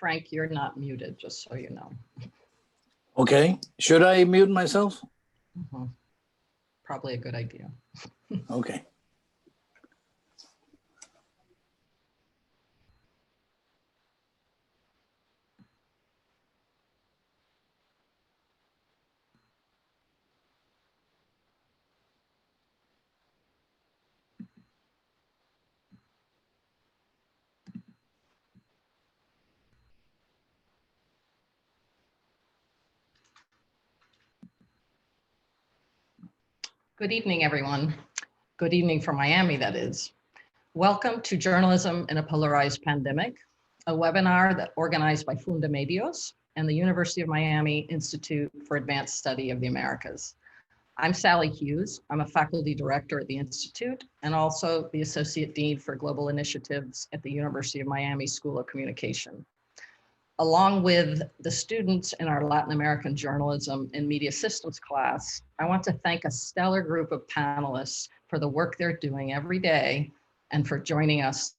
Frank, you're not muted, just so you know. Okay, should I mute myself? Probably a good idea. Okay. Good evening, everyone. Good evening from Miami, that is. Welcome to Journalism in a Polarized Pandemic, a webinar that organized by Funda Medios and the University of Miami Institute for Advanced Study of the Americas. I'm Sally Hughes. I'm a faculty director at the Institute and also the Associate Dean for Global Initiatives at the University of Miami School of Communication. Along with the students in our Latin American Journalism and Media Systems class, I want to thank a stellar group of panelists for the work they're doing every day and for joining us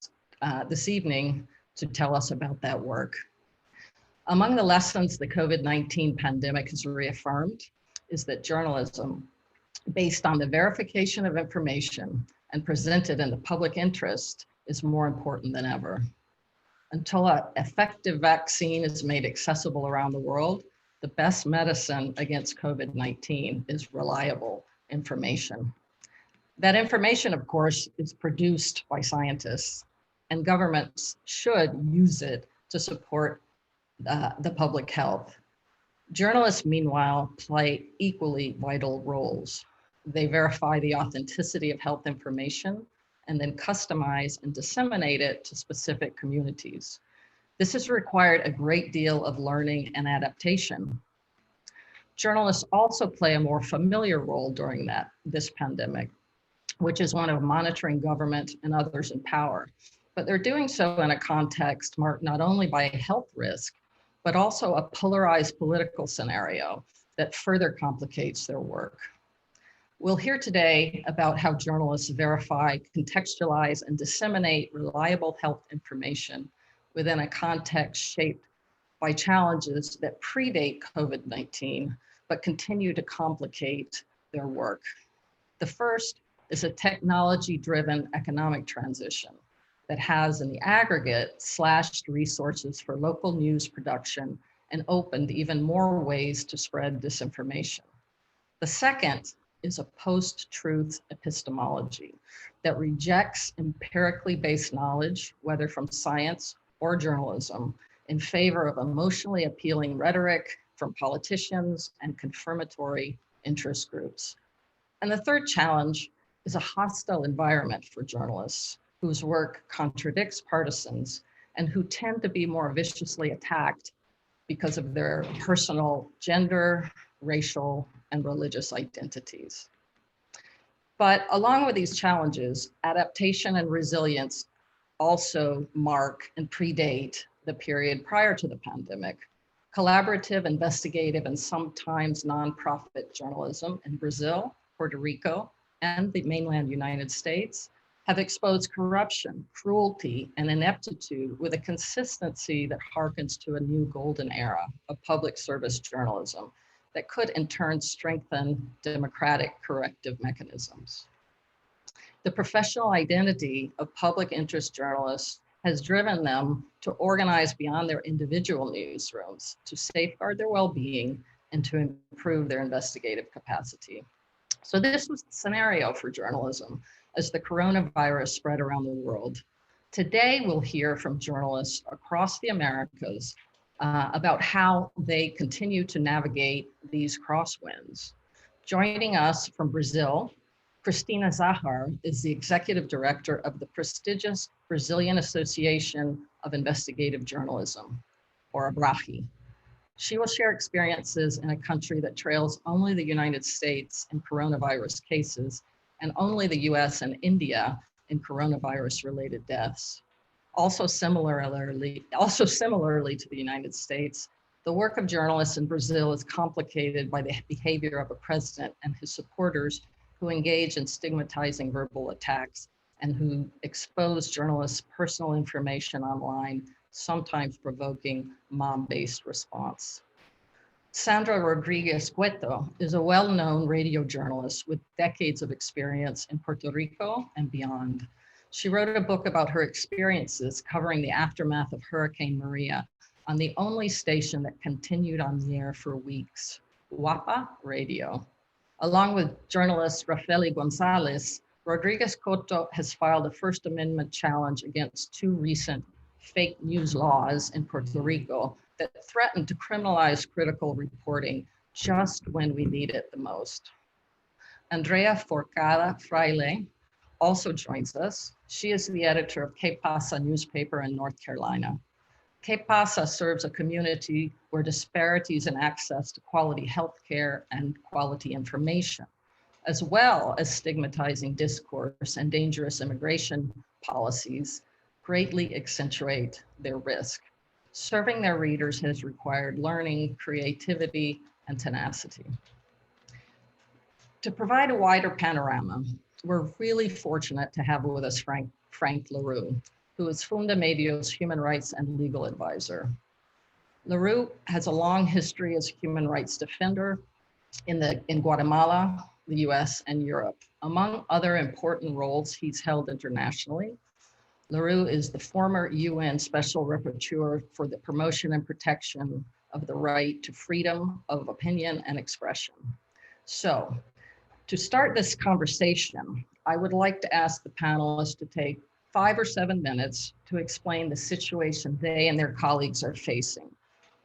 this evening to tell us about that work. Among the lessons the COVID-19 pandemic has reaffirmed is that journalism, based on the verification of information and presented in the public interest, is more important than ever. Until an effective vaccine is made accessible around the world, the best medicine against COVID-19 is reliable information. That information, of course, is produced by scientists, and governments should use it to support the public health. Journalists, meanwhile, play equally vital roles. They verify the authenticity of health information and then customize and disseminate it to specific communities. This has required a great deal of learning and adaptation. Journalists also play a more familiar role during this pandemic, which is one of monitoring government and others in power. But they're doing so in a context marked not only by health risk, but also a polarized political scenario that further complicates their work. We'll hear today about how journalists verify, contextualize, and disseminate reliable health information within a context shaped by challenges that predate COVID-19, but continue to complicate their work. The first is a technology-driven economic transition that has, in the aggregate, slashed resources for local news production and opened even more ways to spread disinformation. The second is a post-truth epistemology that rejects empirically based knowledge, whether from science or journalism, in favor of emotionally appealing rhetoric from politicians and confirmatory interest groups. And the third challenge is a hostile environment for journalists whose work contradicts partisans and who tend to be more viciously attacked because of their personal gender, racial, and religious identities. But along with these challenges, adaptation and resilience also mark and predate the period prior to the pandemic. Collaborative, investigative, and sometimes nonprofit journalism in Brazil, Puerto Rico, and the mainland United States have exposed corruption, cruelty, and ineptitude with a consistency that harkens to a new golden era of public service journalism that could in turn strengthen democratic corrective mechanisms. The professional identity of public interest journalists has driven them to organize beyond their individual newsrooms to safeguard their well-being and to improve their investigative capacity. So this was the scenario for journalism as the coronavirus spread around the world. Today, we'll hear from journalists across the Americas about how they continue to navigate these crosswinds. Joining us from Brazil, Cristina Zahar is the executive director of the prestigious Brazilian Association of Investigative Journalism, or ABRAJI. She will share experiences in a country that trails only the United States in coronavirus cases and only the US and India in coronavirus-related deaths. Also similarly to the United States, the work of journalists in Brazil is complicated by the behavior of a president and his supporters who engage in stigmatizing verbal attacks and who expose journalists' personal information online sometimes provoking mom-based response. Sandra Rodriguez Cueto is a well-known radio journalist with decades of experience in Puerto Rico and beyond. She wrote a book about her experiences covering the aftermath of Hurricane Maria on the only station that continued on the air for weeks, Guapa Radio. Along with journalist Rafeli Gonzalez, Rodriguez Cueto has filed a First Amendment challenge against two recent fake news laws in Puerto Rico that threaten to criminalize critical reporting just when we need it the most. Andrea Forcada Fraile also joins us. She is the editor of Que Pasa newspaper in North Carolina. Que Pasa serves a community where disparities in access to quality healthcare and quality information, as well as stigmatizing discourse and dangerous immigration policies, greatly accentuate their risk. Serving their readers has required learning, creativity, and tenacity. To provide a wider panorama, we're really fortunate to have with us Frank LaRue, who is Funda Medio's human rights and legal advisor. LaRue has a long history as a human rights defender in Guatemala, the US, and Europe. Among other important roles he's held internationally, LaRue is the former UN Special Rapporteur for the promotion and protection of the right to freedom of opinion and expression. So, to start this conversation, I would like to ask the panelists to take 5 or 7 minutes to explain the situation they and their colleagues are facing.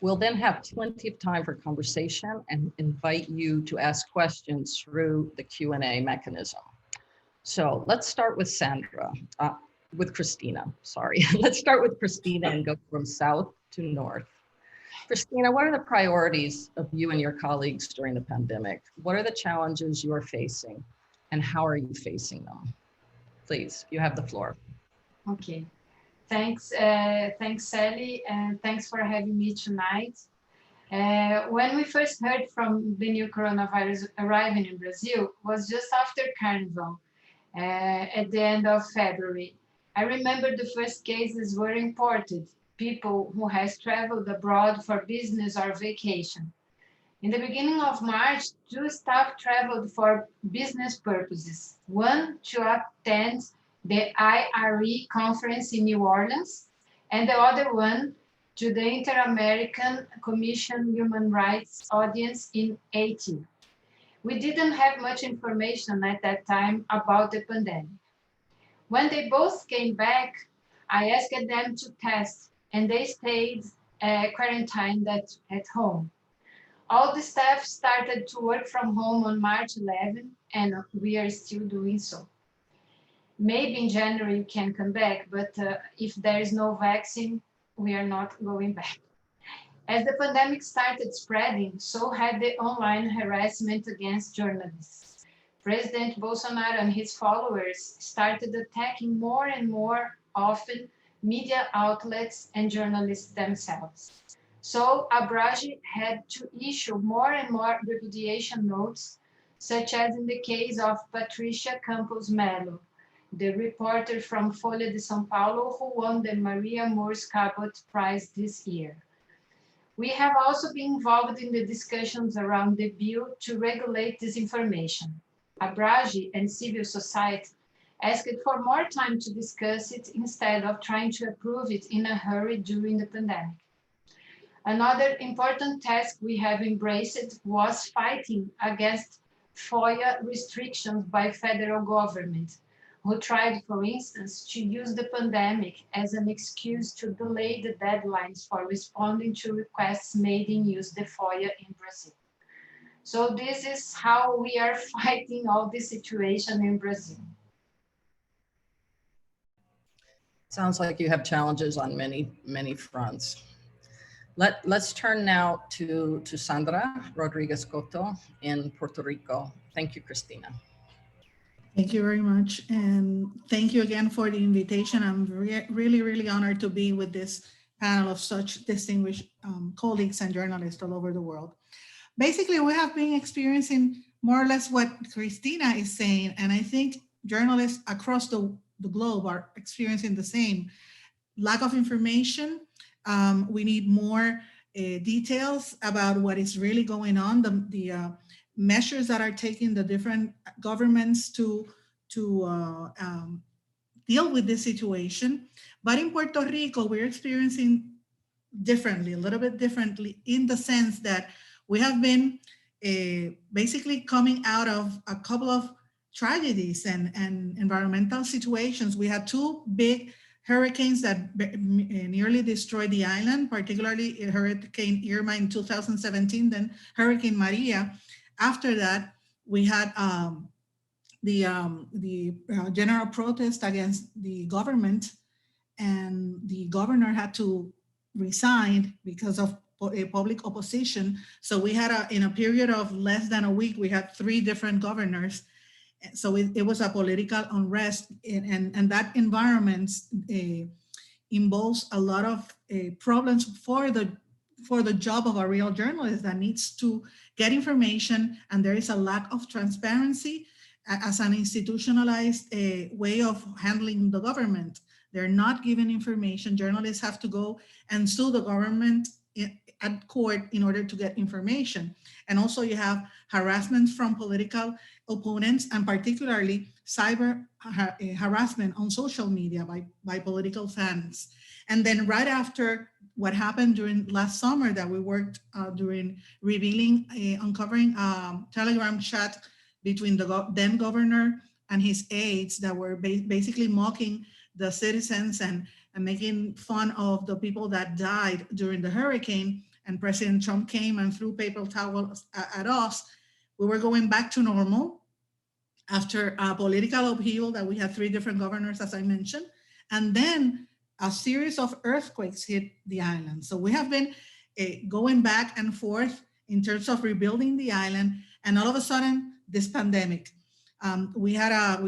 We'll then have plenty of time for conversation and invite you to ask questions through the Q&A mechanism. So let's start with Christina, sorry. Let's start with Christina and go from south to north. Christina, what are the priorities of you and your colleagues during the pandemic? What are the challenges you are facing and how are you facing them? Please, you have the floor. Okay, thanks, Sally, and thanks for having me tonight. When we first heard from the new coronavirus arriving in Brazil was just after Carnival at the end of February. I remember the first cases were imported, people who has traveled abroad for business or vacation. In the beginning of March, 2 staff traveled for business purposes. One to attend the IRE conference in New Orleans, and the other one to the Inter-American Commission Human Rights audience in Haiti. We didn't have much information at that time about the pandemic. When they both came back, I asked them to test, and they stayed quarantined at home. All the staff started to work from home on March 11, and we are still doing so. Maybe in January you can come back, but if there is no vaccine, we are not going back. As the pandemic started spreading, so had the online harassment against journalists. President Bolsonaro and his followers started attacking more and more often media outlets and journalists themselves. So Abrage had to issue more and more repudiation notes, such as in the case of Patricia Campos Melo, the reporter from Folha de São Paulo who won the Maria Moores Cabot Prize this year. We have also been involved in the discussions around the bill to regulate disinformation. Abrage and civil society asked for more time to discuss it instead of trying to approve it in a hurry during the pandemic. Another important task we have embraced was fighting against FOIA restrictions by federal government, who tried, for instance, to use the pandemic as an excuse to delay the deadlines for responding to requests made in use the FOIA in Brazil. So this is how we are fighting all this situation in Brazil. Sounds like you have challenges on many fronts. Let's turn now to Sandra Rodriguez Cueto in Puerto Rico. Thank you, Christina. Thank you very much. And thank you again for the invitation. I'm really honored to be with this panel of such distinguished colleagues and journalists all over the world. Basically, we have been experiencing more or less what Christina is saying, and I think journalists across the globe are experiencing the same. Lack of information, We need more details about what is really going on, the measures that are taking the different governments to deal with this situation. But in Puerto Rico, we're experiencing differently, a little bit differently, in the sense that we have been basically coming out of a couple of tragedies and environmental situations. We had two big hurricanes that nearly destroyed the island, particularly Hurricane Irma in 2017, then Hurricane Maria. After that, we had the general protest against the government, and the governor had to resign because of a public opposition. So we had in a period of less than a week, we had 3 different governors. So it was a political unrest, and that environment involves a lot of problems for the job of a real journalist that needs to get information, and there is a lack of transparency as an institutionalized way of handling the government. They're not given information. Journalists have to go and sue the government at court in order to get information. And also you have harassment from political opponents, and particularly cyber harassment on social media by political fans. And then right after what happened during last summer, that we worked during uncovering Telegram chat between the then governor and his aides that were basically mocking the citizens and making fun of the people that died during the hurricane. And President Trump came and threw paper towels at us. We were going back to normal after a political upheaval that we had 3 different governors, as I mentioned. And then a series of earthquakes hit the island. So we have been going back and forth in terms of rebuilding the island. And all of a sudden, this pandemic. We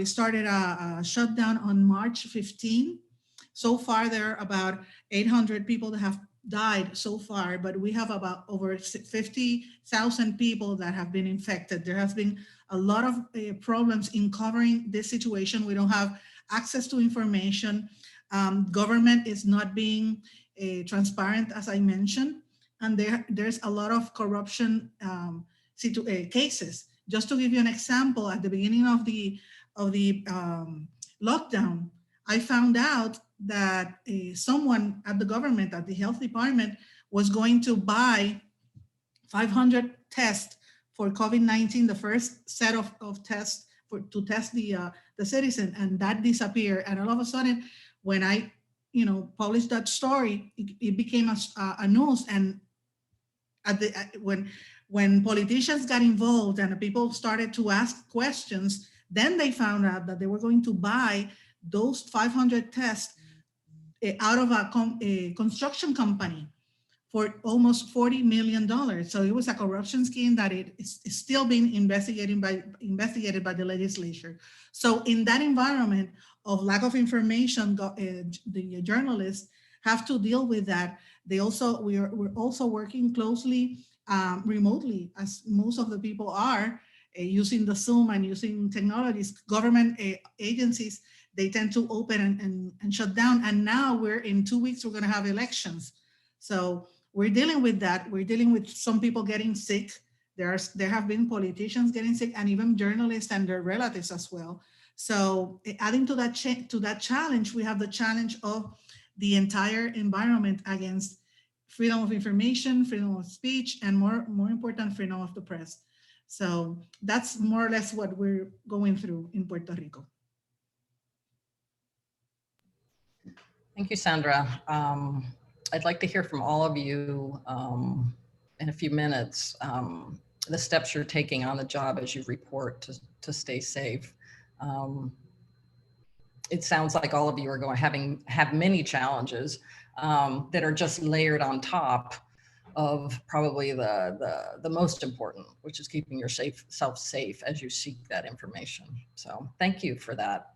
started a shutdown on March 15. So far, there are about 800 people that have died so far, but we have about over 50,000 people that have been infected. There has been a lot of problems in covering this situation. We don't have access to information. Government is not being transparent, as I mentioned, and there's a lot of corruption cases. Just to give you an example, at the beginning of the lockdown, I found out that someone at the government, at the health department, was going to buy 500 tests for COVID-19, the first set of tests to test the citizen, and that disappeared. And all of a sudden, when I published that story, it became a news. And when politicians got involved and people started to ask questions, then they found out that they were going to buy those 500 tests out of a construction company for almost $40 million. So it was a corruption scheme that is still being investigated by the legislature. So in that environment of lack of information, the journalists have to deal with that. We're also working closely remotely, as most of the people are, using the Zoom and using technologies. Government agencies, they tend to open and shut down. And now in 2 weeks, we're going to have elections. So we're dealing with that. We're dealing with some people getting sick. There have been politicians getting sick, and even journalists and their relatives as well. So adding to that challenge, we have the challenge of the entire environment against freedom of information, freedom of speech, and more important, freedom of the press. So that's more or less what we're going through in Puerto Rico. Thank you, Sandra. I'd like to hear from all of you in a few minutes, the steps you're taking on the job as you report to stay safe. It sounds like all of you are have many challenges that are just layered on top of probably the most important, which is keeping yourself safe as you seek that information. So thank you for that.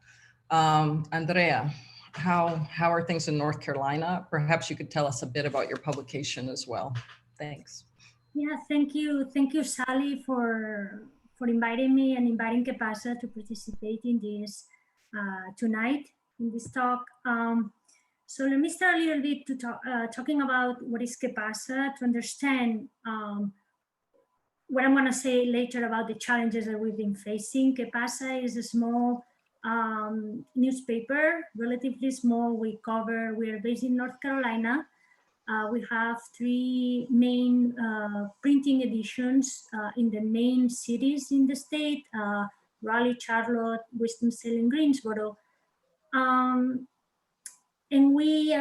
Andrea, how are things in North Carolina? Perhaps you could tell us a bit about your publication as well. Thanks. Yeah, thank you, Sally, for inviting me and inviting Que Pasa to participate in this tonight in this talk. So let me start a little bit to talking about what is ¿Qué pasa? To understand what I'm going to say later about the challenges that we've been facing. ¿Qué pasa? Is a small newspaper, relatively small. We are based in North Carolina. We have 3 main printing editions in the main cities in the state, Raleigh, Charlotte, Winston-Salem, Greensboro. And we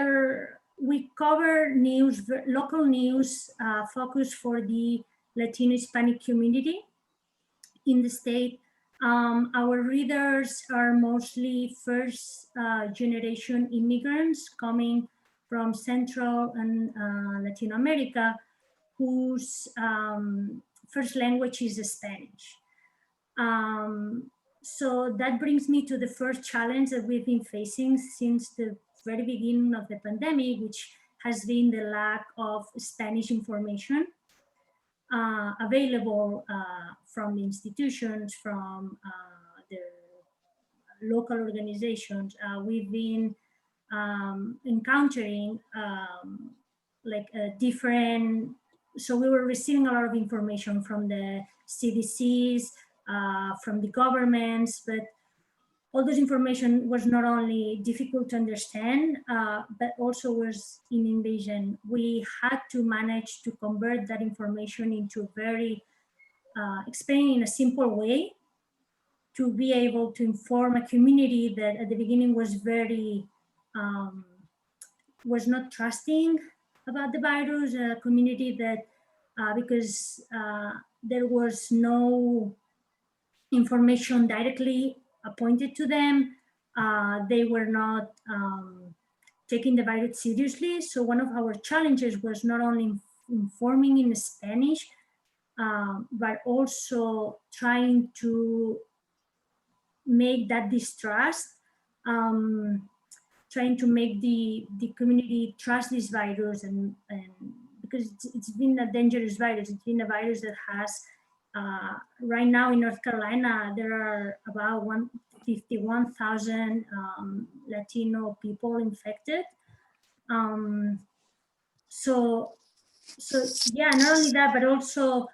cover news, local news, focused for the Latino Hispanic community in the state. Our readers are mostly first generation immigrants coming from Central and Latin America, whose first language is Spanish. So that brings me to the first challenge that we've been facing since the very beginning of the pandemic, which has been the lack of Spanish information available from the institutions, from the local organizations. We've been encountering like a different, so we were receiving a lot of information from the CDCs, from the governments, but all this information was not only difficult to understand, but also was in English, and we had to manage to convert that information into very, explain in a simple way to be able to inform a community that at the beginning was very, was not trusting about the virus, a community that, because there was no information directly appointed to them, they were not taking the virus seriously. So one of our challenges was not only informing in Spanish, but also trying to make that distrust, trying to make the community trust this virus, and because it's been a dangerous virus. It's been a virus that has, right now in North Carolina, there are about 51,000 Latino people infected. So yeah, not only that, but also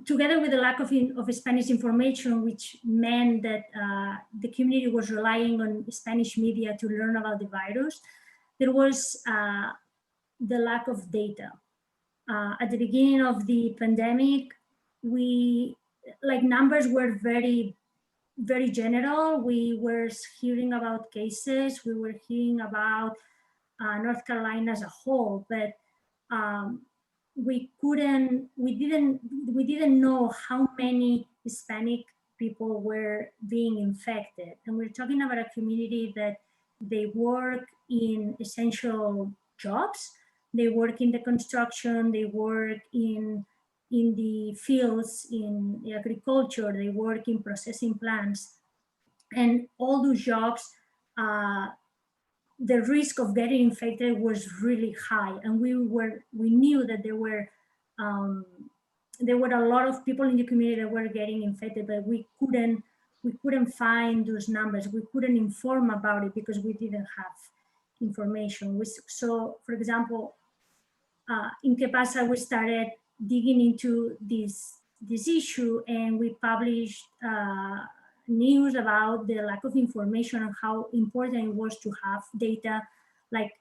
together with the lack of Spanish information, which meant that the community was relying on Spanish media to learn about the virus, there was the lack of data. At the beginning of the pandemic, numbers were very, very general. We were hearing about cases, we were hearing about North Carolina as a whole, but we didn't know how many Hispanic people were being infected. And we're talking about a community that they work in essential jobs. They work in the construction, they work in the fields, in agriculture, they work in processing plants. And all those jobs, the risk of getting infected was really high. And we knew that there were a lot of people in the community that were getting infected, but we couldn't find those numbers. We couldn't inform about it because we didn't have information. So, for example, in ¿Qué pasa? We started digging into this issue, and we published news about the lack of information and how important it was to have data like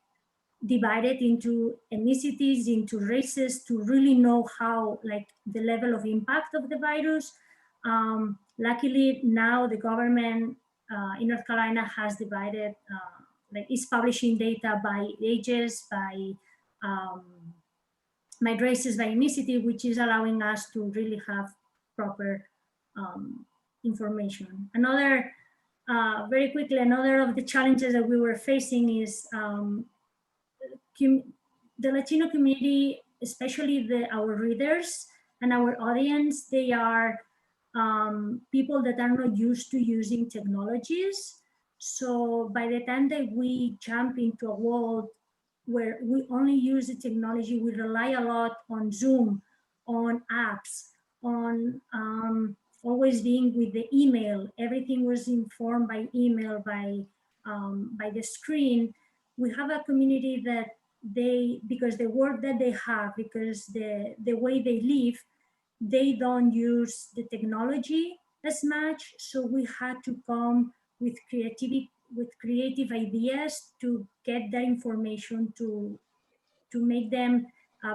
divided into ethnicities, into races, to really know how, like, the level of impact of the virus. Luckily, now the government in North Carolina has divided, is publishing data by ages, by races, by ethnicity, which is allowing us to really have proper information. Another, very quickly, another of the challenges that we were facing is the Latino community, especially our readers and our audience, they are people that are not used to using technologies. So by the time that we jump into a world where we only use the technology, we rely a lot on Zoom, on apps, on always being with the email. Everything was informed by email, by the screen. We have a community that because the work that they have, because the way they live, they don't use the technology as much. So we had to come with creative ideas to get that information to make them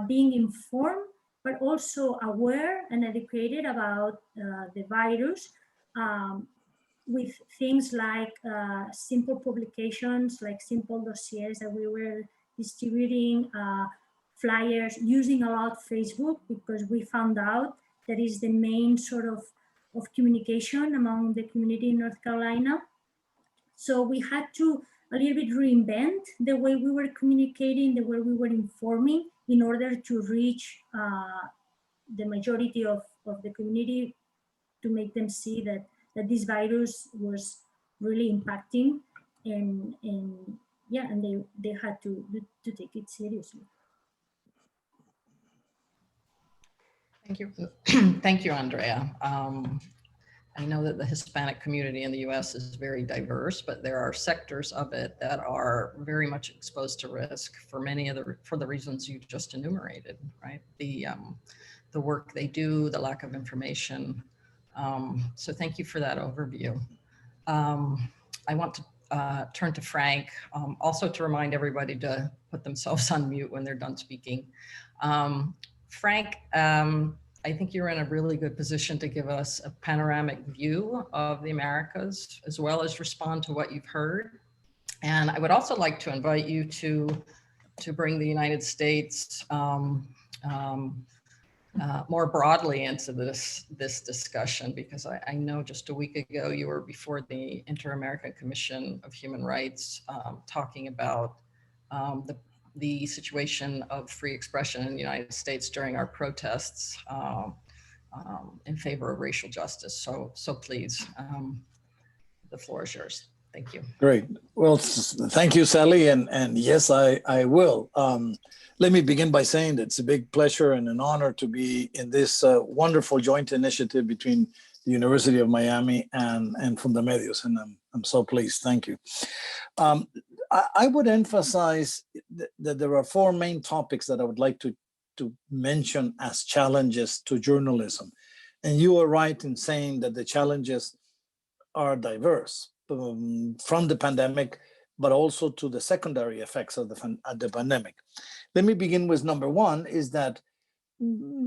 being informed, but also aware and educated about the virus, um, with things like simple publications, like simple dossiers that we were distributing, flyers, using a lot Facebook, because we found out that is the main sort of communication among the community in North Carolina. So we had to a little bit reinvent the way we were communicating, the way we were informing, in order to reach the majority of the community, to make them see that this virus was really impacting, and yeah, and they had to take it seriously. Thank you. Thank you, Andrea. I know that the Hispanic community in the US is very diverse, but there are sectors of it that are very much exposed to risk for many of for the reasons you just enumerated, right? The work they do, the lack of information. So thank you for that overview. I want to turn to Frank, also to remind everybody to put themselves on mute when they're done speaking. Frank, I think you're in a really good position to give us a panoramic view of the Americas, as well as respond to what you've heard. And I would also like to invite you to bring the United States more broadly into this discussion, because I know just a week ago you were before the Inter-American Commission of Human Rights, talking about the situation of free expression in the United States during our protests in favor of racial justice. So please, the floor is yours. Thank you. Great. Well, thank you, Sally. And yes, I will. Let me begin by saying that it's a big pleasure and an honor to be in this wonderful joint initiative between the University of Miami and Fundamedios, and I'm so pleased. Thank you. I would emphasize that there are four main topics that I would like to mention as challenges to journalism. And you are right in saying that the challenges are diverse, from the pandemic, but also to the secondary effects of the pandemic. Let me begin with number one, is that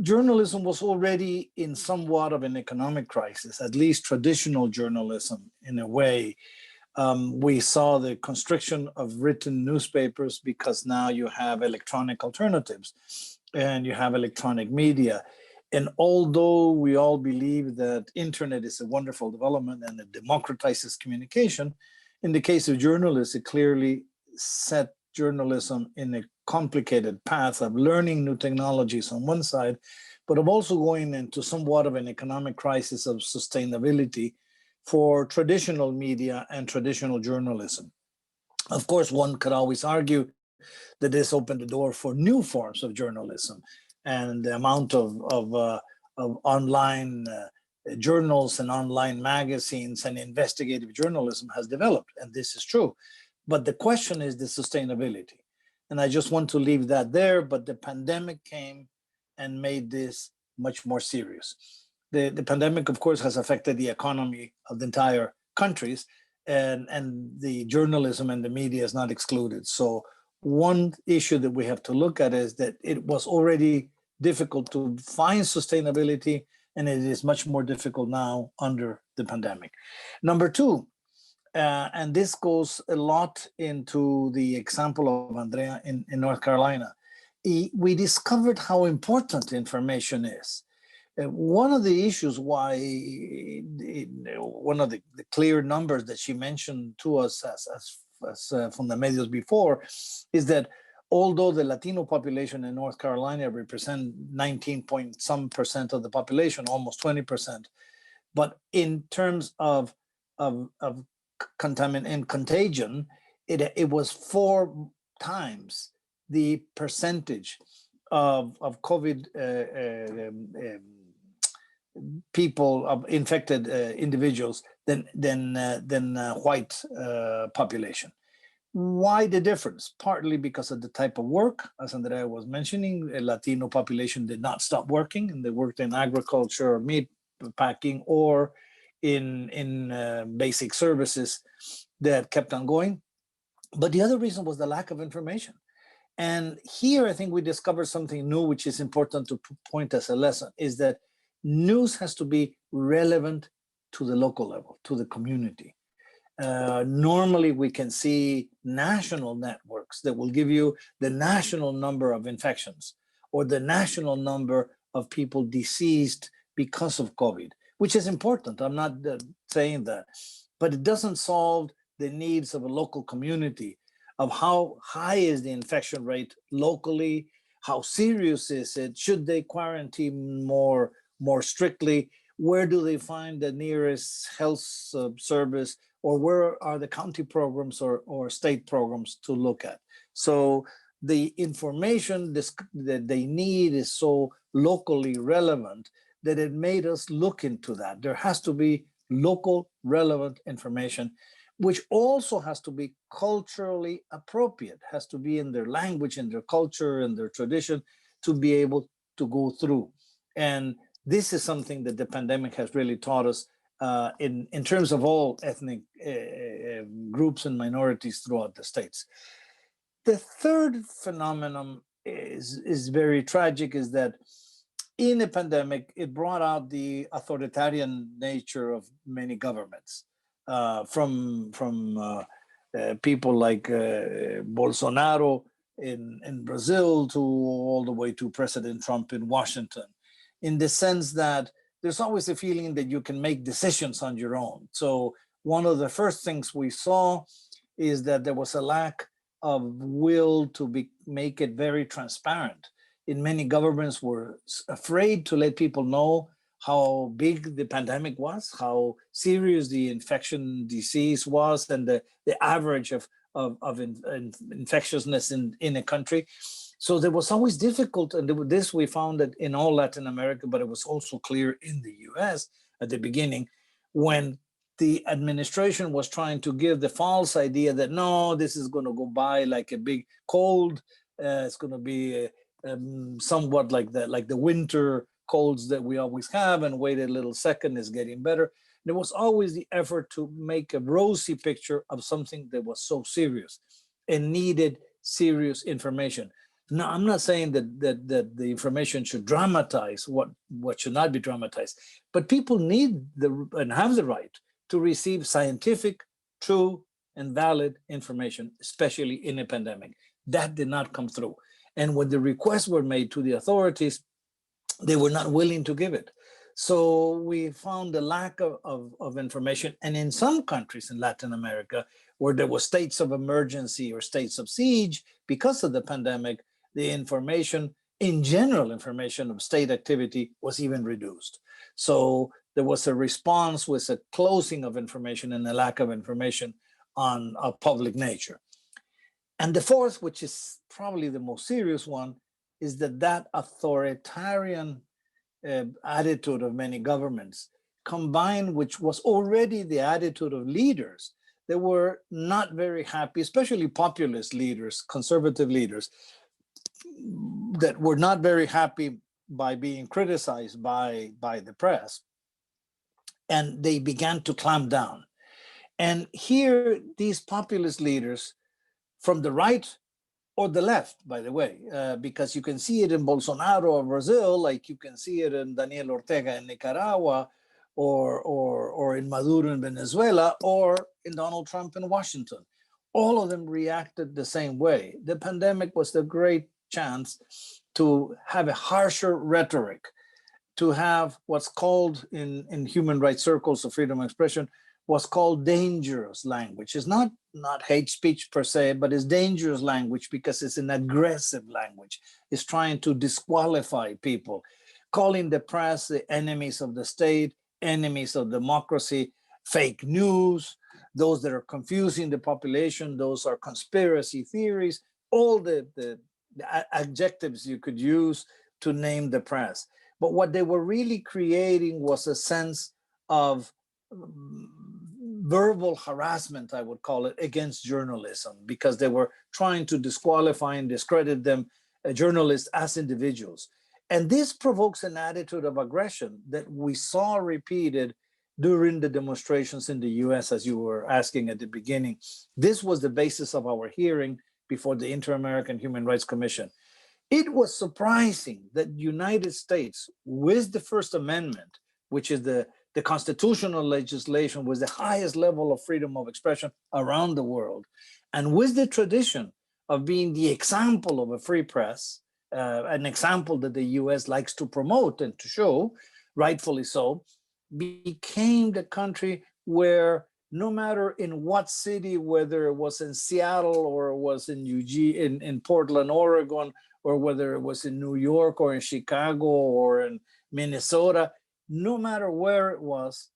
journalism was already in somewhat of an economic crisis, at least traditional journalism in a way. We saw the constriction of written newspapers because now you have electronic alternatives and you have electronic media. And although we all believe that internet is a wonderful development and it democratizes communication, in the case of journalists, it clearly set journalism in a complicated path of learning new technologies on one side, but of also going into somewhat of an economic crisis of sustainability for traditional media and traditional journalism. Of course, one could always argue that this opened the door for new forms of journalism, and the amount of online journals and online magazines and investigative journalism has developed, and this is true. But the question is the sustainability. And I just want to leave that there, but the pandemic came and made this much more serious. The pandemic, of course, has affected the economy of the entire countries, and the journalism and the media is not excluded. So one issue that we have to look at is that it was already difficult to find sustainability, and it is much more difficult now under the pandemic. Number two, and this goes a lot into the example of Andrea in North Carolina, we discovered how important information is. One of the issues why, one of the clear numbers that she mentioned to us as from the medios before, is that although the Latino population in North Carolina represent 19% of the population, almost 20%, but in terms of contagion, it was 4 times the percentage of COVID people of infected individuals than white population. Why the difference? Partly because of the type of work, as Andrea was mentioning. A Latino population did not stop working, and they worked in agriculture, meat packing, or in basic services that kept on going. But the other reason was the lack of information. And here I think we discovered something new, which is important to point as a lesson, is that news has to be relevant to the local level, to the community. Normally we can see national networks that will give you the national number of infections or the national number of people deceased because of COVID, which is important. I'm not saying that, but it doesn't solve the needs of a local community, of how high is the infection rate locally, how serious is it, should they quarantine more strictly, where do they find the nearest health service, or where are the county programs or state programs to look at. So the information that they need is so locally relevant that it made us look into that. There has to be local relevant information, which also has to be culturally appropriate, has to be in their language, in their culture, in their tradition, to be able to go through. And this is something that the pandemic has really taught us in terms of all ethnic groups and minorities throughout the States. The third phenomenon is very tragic, is that in a pandemic, it brought out the authoritarian nature of many governments, from people like Bolsonaro in Brazil to all the way to President Trump in Washington, in the sense that there's always a feeling that you can make decisions on your own. So one of the first things we saw is that there was a lack of will to make it very transparent. In many governments were afraid to let people know how big the pandemic was, how serious the infection disease was, and the average of infectiousness in a country. So there was always difficult, and this we found that in all Latin America, but it was also clear in the US at the beginning, when the administration was trying to give the false idea that, no, this is going to go by like a big cold, it's going to be somewhat like the winter colds that we always have, and wait a little second, is getting better. There was always the effort to make a rosy picture of something that was so serious and needed serious information. Now, I'm not saying that the information should dramatize what should not be dramatized, but people need and have the right to receive scientific, true, and valid information, especially in a pandemic. That did not come through. And when the requests were made to the authorities, they were not willing to give it. So we found a lack of information. And in some countries in Latin America, where there were states of emergency or states of siege because of the pandemic, the information, in general information of state activity, was even reduced. So there was a response with a closing of information and a lack of information on a public nature. And the fourth, which is probably the most serious one, is that authoritarian attitude of many governments, combined, which was already the attitude of leaders that were not very happy, especially populist leaders, conservative leaders, that were not very happy by being criticized by the press. And they began to clamp down. And here, these populist leaders from the right or the left, by the way, because you can see it in Bolsonaro of Brazil, like you can see it in Daniel Ortega in Nicaragua, or in Maduro in Venezuela, or in Donald Trump in Washington. All of them reacted the same way. The pandemic was the great chance to have a harsher rhetoric, to have what's called in human rights circles of freedom of expression, what's called dangerous language. It's not hate speech per se, but it's dangerous language because it's an aggressive language. It's trying to disqualify people, calling the press the enemies of the state, enemies of democracy, fake news, those that are confusing the population, those are conspiracy theories, all the adjectives you could use to name the press. But what they were really creating was a sense of verbal harassment, I would call it, against journalism, because they were trying to disqualify and discredit them, journalists as individuals. And this provokes an attitude of aggression that we saw repeated during the demonstrations in the US, as you were asking at the beginning. This was the basis of our hearing before the Inter-American Human Rights Commission. It was surprising that the United States, with the First Amendment, which is the constitutional legislation, was the highest level of freedom of expression around the world, and with the tradition of being the example of a free press, an example that the US likes to promote and to show, rightfully so, became the country where no matter in what city, whether it was in Seattle or it was in in Portland, Oregon, or whether it was in New York or in Chicago or in Minnesota, no matter where it was,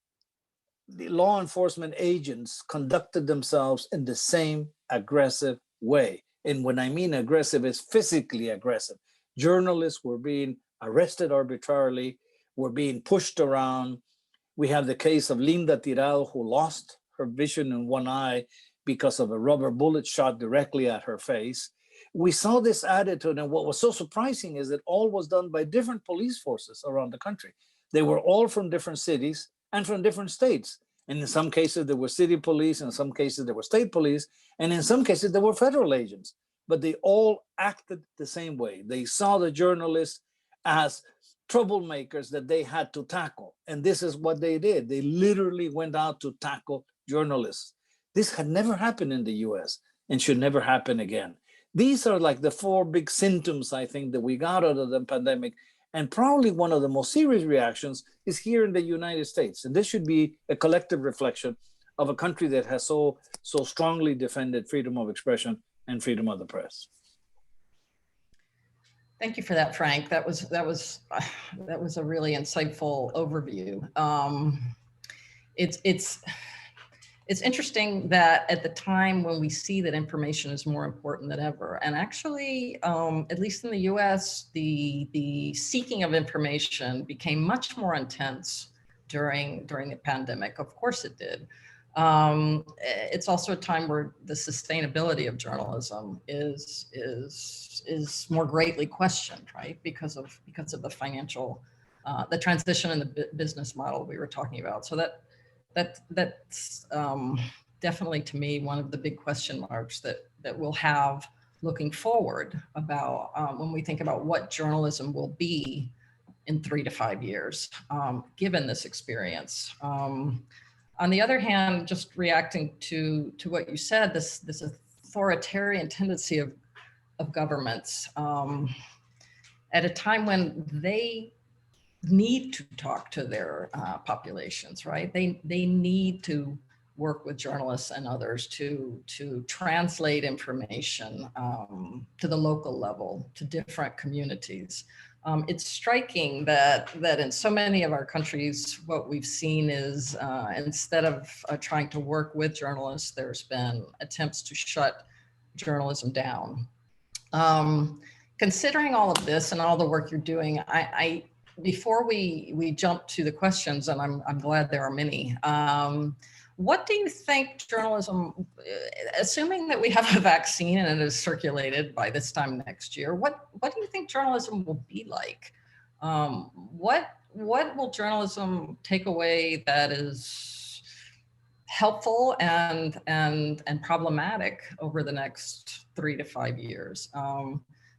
the law enforcement agents conducted themselves in the same aggressive way. And when I mean aggressive, it's physically aggressive. Journalists were being arrested arbitrarily, were being pushed around. We have the case of Linda Tirado, who lost her vision in one eye because of a rubber bullet shot directly at her face. We saw this attitude, and what was so surprising is that all was done by different police forces around the country. They were all from different cities and from different states. And in some cases, there were city police, in some cases, there were state police, and in some cases, there were federal agents. But they all acted the same way. They saw the journalists as troublemakers that they had to tackle. And this is what they did. They literally went out to tackle journalists. This had never happened in the US and should never happen again. These are like the four big symptoms, I think, that we got out of the pandemic. And probably one of the most serious reactions is here in the United States. And this should be a collective reflection of a country that has so strongly defended freedom of expression and freedom of the press. Thank you for that, Frank. That was a really insightful overview. It's interesting that at the time when we see that information is more important than ever, and actually, at least in the US, the seeking of information became much more intense during the pandemic. Of course it did. It's also a time where the sustainability of journalism is more greatly questioned, right? Because of the financial, the transition in the business model we were talking about. So that's definitely, to me, one of the big question marks that we'll have looking forward about when we think about what journalism will be in 3 to 5 years, given this experience. On the other hand, just reacting to what you said, this authoritarian tendency of governments at a time when they need to talk to their populations, right? They need to work with journalists and others to translate information to the local level, to different communities. It's striking that in so many of our countries, what we've seen is instead of trying to work with journalists, there's been attempts to shut journalism down. Considering all of this and all the work you're doing, I before we jump to the questions, and I'm glad there are many, what do you think journalism, assuming that we have a vaccine and it is circulated by this time next year, what do you think journalism will be like? What will journalism take away that is helpful and problematic over the next 3 to 5 years?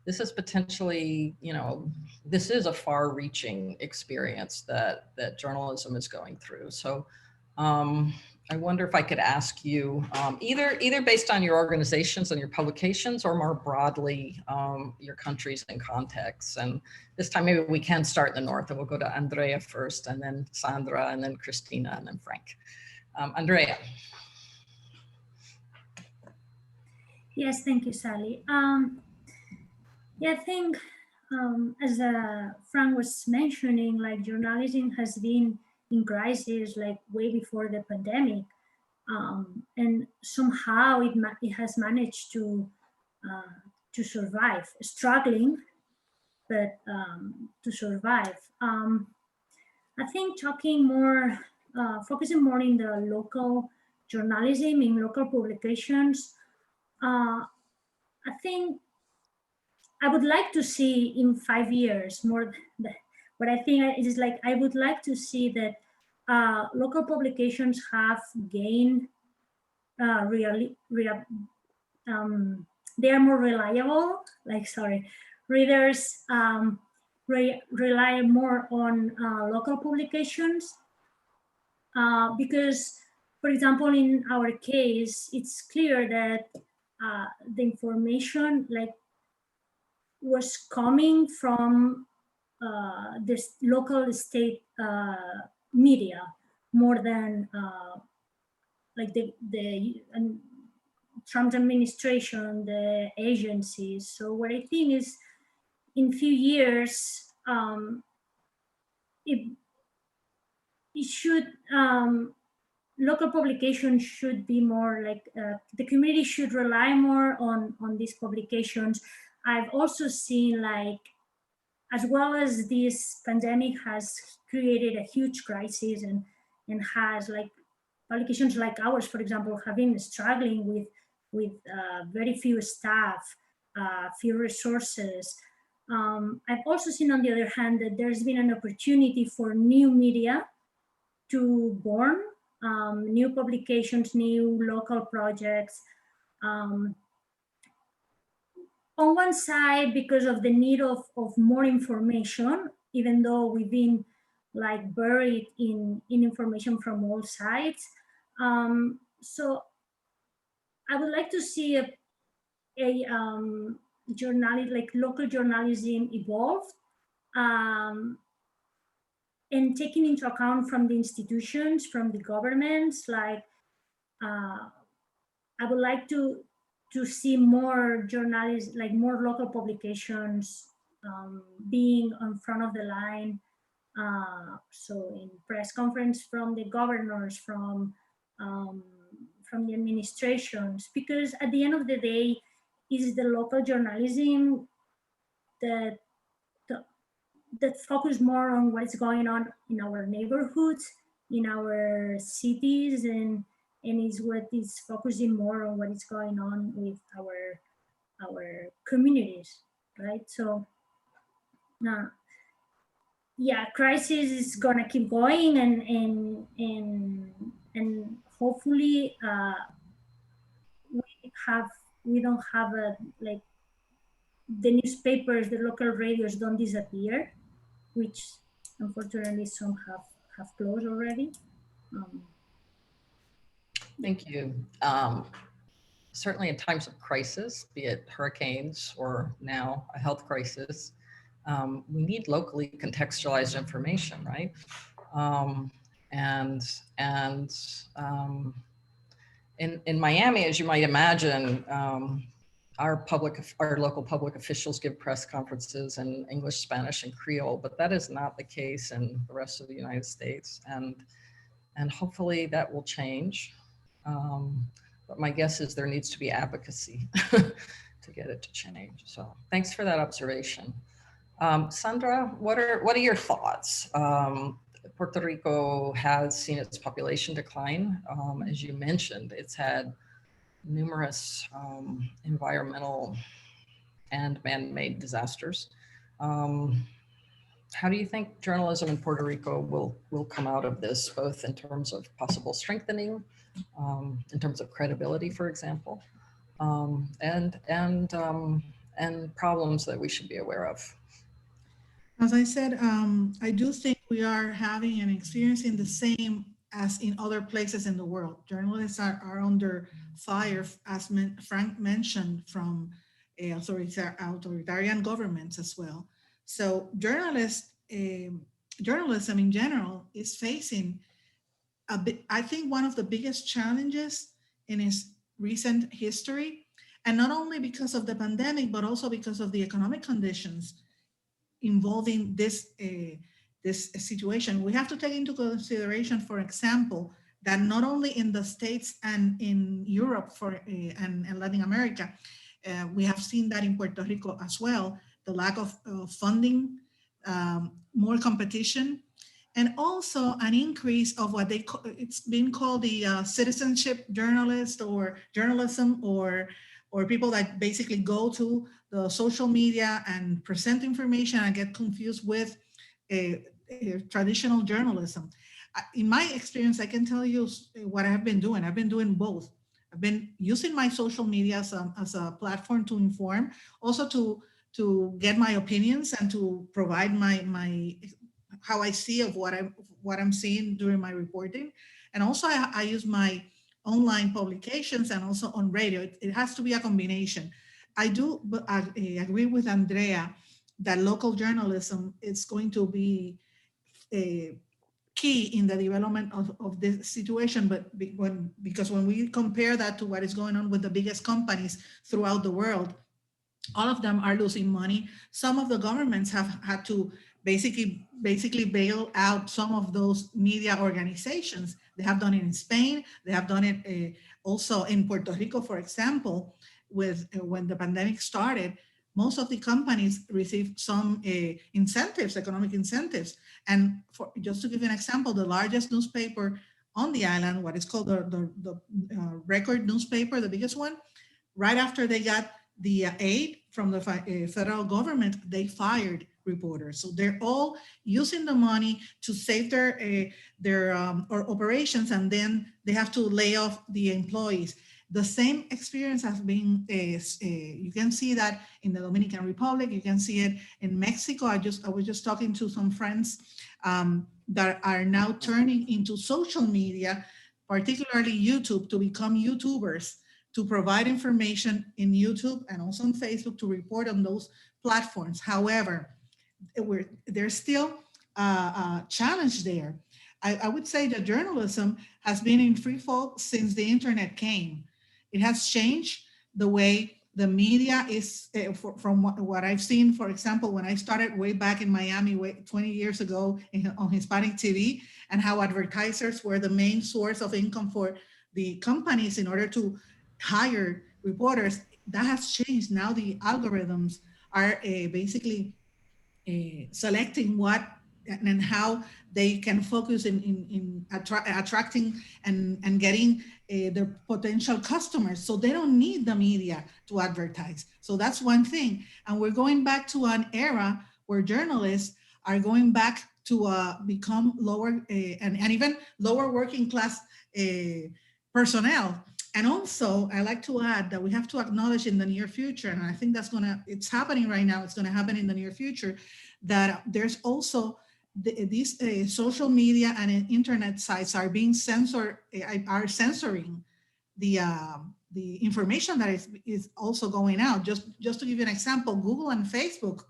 This is potentially, this is a far-reaching experience that journalism is going through. So I wonder if I could ask you, either based on your organizations and your publications, or more broadly, your countries and contexts. And this time maybe we can start in the north, and we'll go to Andrea first, and then Sandra, and then Christina, and then Frank. Andrea. Yes, thank you, Sally. Yeah, I think as Frank was mentioning, like journalism has been in crisis like way before the pandemic, and somehow it has managed to survive, struggling, but to survive. I think talking more, focusing more in the local journalism, in local publications, I think I would like to see in 5 years more. What I think is like I would like to see that local publications have gained they are more reliable. Like sorry, readers rely more on local publications because, for example, in our case, it's clear that the information like was coming from this local state media more than like the Trump administration, the agencies. So what I think is in few years, it should, local publications should be more like, the community should rely more on these publications. I've also seen like, as well as this pandemic has created a huge crisis and has like publications like ours, for example, have been struggling with very few staff, few resources. I've also seen on the other hand that there's been an opportunity for new media to born, new publications, new local projects. On one side, because of the need of more information, even though we've been like buried in information from all sides. So I would like to see a like local journalism evolve, and taking into account from the institutions, from the governments, like I would like to see more journalists, like more local publications being on front of the line. So in press conference from the governors, from the administrations, because at the end of the day, is the local journalism that focus more on what is going on in our neighborhoods, in our cities, and is what is focusing more on what is going on with our communities, right? So yeah, crisis is gonna keep going, and hopefully we don't have a like the newspapers, the local radios don't disappear, which unfortunately some have closed already. Thank you. Certainly in times of crisis, be it hurricanes or now a health crisis, we need locally contextualized information, right? In Miami, as you might imagine, our local public officials give press conferences in English, Spanish, and Creole, but that is not the case in the rest of the United States, and hopefully that will change. But my guess is there needs to be advocacy to get it to change. So thanks for that observation. Sandra, what are your thoughts? Puerto Rico has seen its population decline. As you mentioned, it's had numerous environmental and man-made disasters. How do you think journalism in Puerto Rico will come out of this, both in terms of possible strengthening, in terms of credibility, for example, and problems that we should be aware of? As I said, I do think we are having and experiencing the same as in other places in the world. Journalists are under fire, as Frank mentioned, from authoritarian governments as well. So journalism in general is facing I think one of the biggest challenges in its recent history, and not only because of the pandemic, but also because of the economic conditions involving this situation. We have to take into consideration, for example, that not only in the States and in Europe and Latin America, we have seen that in Puerto Rico as well, the lack of funding, more competition, and also an increase of what it's been called the citizenship journalist or journalism, or people that basically go to the social media and present information and get confused with traditional journalism. In my experience, I can tell you what I've been doing. I've been doing both. I've been using my social media as a platform to inform, also to get my opinions and to provide my how I see of what I'm seeing during my reporting. And also I use my online publications and also on radio. It has to be a combination. I do, but I agree with Andrea that local journalism is going to be a key in the development of this situation. But because when we compare that to what is going on with the biggest companies throughout the world, all of them are losing money. Some of the governments have had to basically bail out some of those media organizations. They have done it in Spain. They have done it also in Puerto Rico, for example, with when the pandemic started. Most of the companies received some incentives, economic incentives. And just to give you an example, the largest newspaper on the island, what is called the Record newspaper, the biggest one, right after they got the aid from the federal government, they fired reporters. So they're all using the money to save their operations, and then they have to lay off the employees. The same experience has been, you can see that in the Dominican Republic, you can see it in Mexico. I was just talking to some friends that are now turning into social media, particularly YouTube, to become YouTubers, to provide information in YouTube and also on Facebook to report on those platforms. However, there's still a challenge there. I would say that journalism has been in free fall since the internet came. It has changed the way the media is, from what I've seen. For example, when I started way back in Miami 20 years ago on Hispanic TV, and how advertisers were the main source of income for the companies in order to hire reporters, that has changed. Now the algorithms are basically selecting what and how they can focus in attracting and getting their potential customers. So they don't need the media to advertise. So that's one thing. And we're going back to an era where journalists are going back to become lower and even lower working class personnel. And also, I like to add that we have to acknowledge in the near future, and I think it's happening right now, it's gonna happen in the near future, that there's also these social media and internet sites are being are censoring the information that is also going out. Just to give you an example, Google and Facebook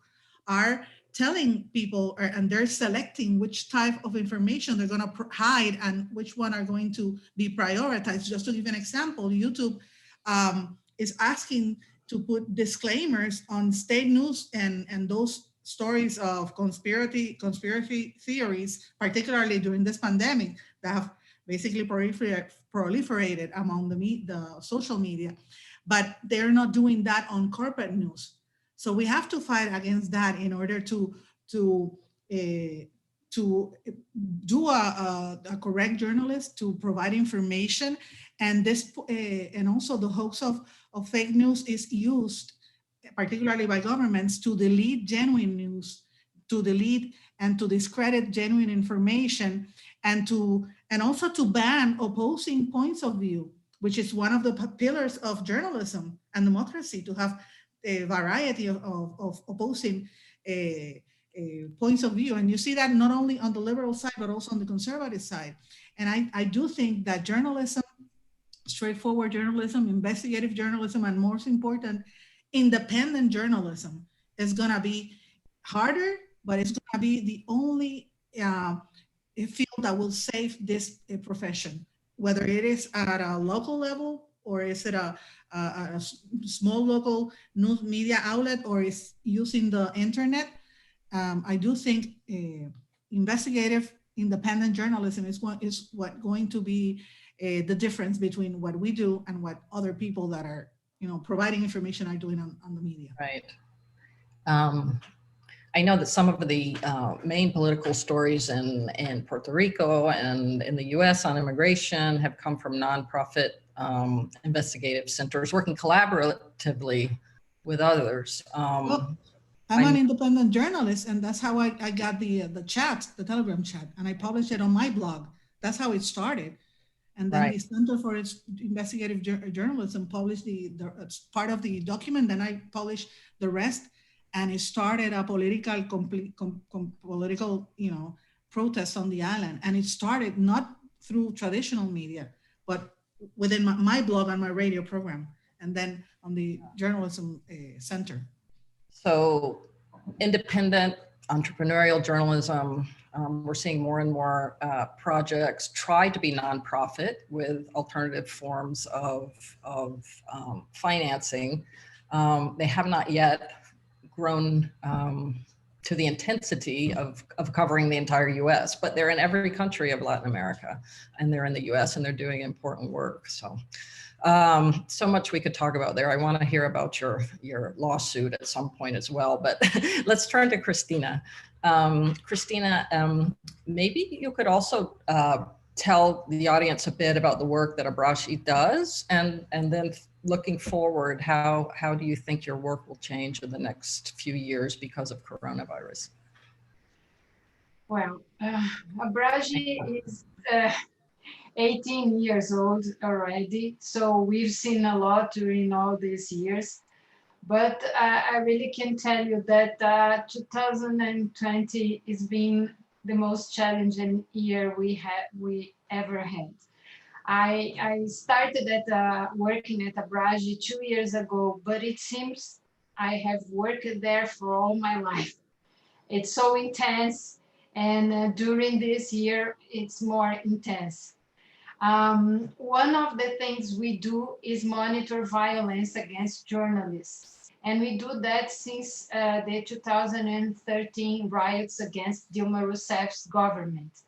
are telling people, and they're selecting which type of information they're going to hide and which one are going to be prioritized. Just to give you an example, YouTube is asking to put disclaimers on state news and those stories of conspiracy theories, particularly during this pandemic, that have basically proliferated among the social media. But they're not doing that on corporate news. So we have to fight against that in order to do a correct journalist, to provide information. And this and also the hoax of fake news is used, particularly by governments, to delete genuine news, to delete and to discredit genuine information, and also to ban opposing points of view, which is one of the pillars of journalism and democracy, to have a variety of opposing points of view. And you see that not only on the liberal side, but also on the conservative side. And I do think that journalism, straightforward journalism, investigative journalism, and most important, independent journalism is gonna be harder, but it's gonna be the only field that will save this profession, whether it is at a local level, or is it a small local news media outlet, or is using the internet. I do think investigative independent journalism is what going to be the difference between what we do and what other people that are providing information are doing on the media. Right. Um, I know that some of the main political stories in Puerto Rico and in the US on immigration have come from nonprofit investigative centers working collaboratively with others. Well, I'm an independent journalist, and that's how I got the chat, the Telegram chat, and I published it on my blog. That's how it started. And then Right. the Center for Investigative Journalism published the part of the document, then I published the rest, and it started a political, political, protest on the island. And it started not through traditional media, but within my blog and my radio program, and then on the Journalism Center. So independent entrepreneurial journalism, we're seeing more and more projects try to be nonprofit with alternative forms of financing. They have not yet grown to the intensity of covering the entire US, but they're in every country of Latin America, and they're in the US, and they're doing important work. So so much we could talk about there. I want to hear about your lawsuit at some point as well, but let's turn to Christina. Christina, maybe you could also tell the audience a bit about the work that Abraji does, and then looking forward, how do you think your work will change in the next few years because of coronavirus? Well, Abraji is 18 years old already, so we've seen a lot during all these years. But I really can tell you that 2020 has been the most challenging year we ever had. I started working at Abraji 2 years ago, but it seems I have worked there for all my life. It's so intense, and during this year, it's more intense. One of the things we do is monitor violence against journalists. And we do that since the 2013 riots against Dilma Rousseff's government.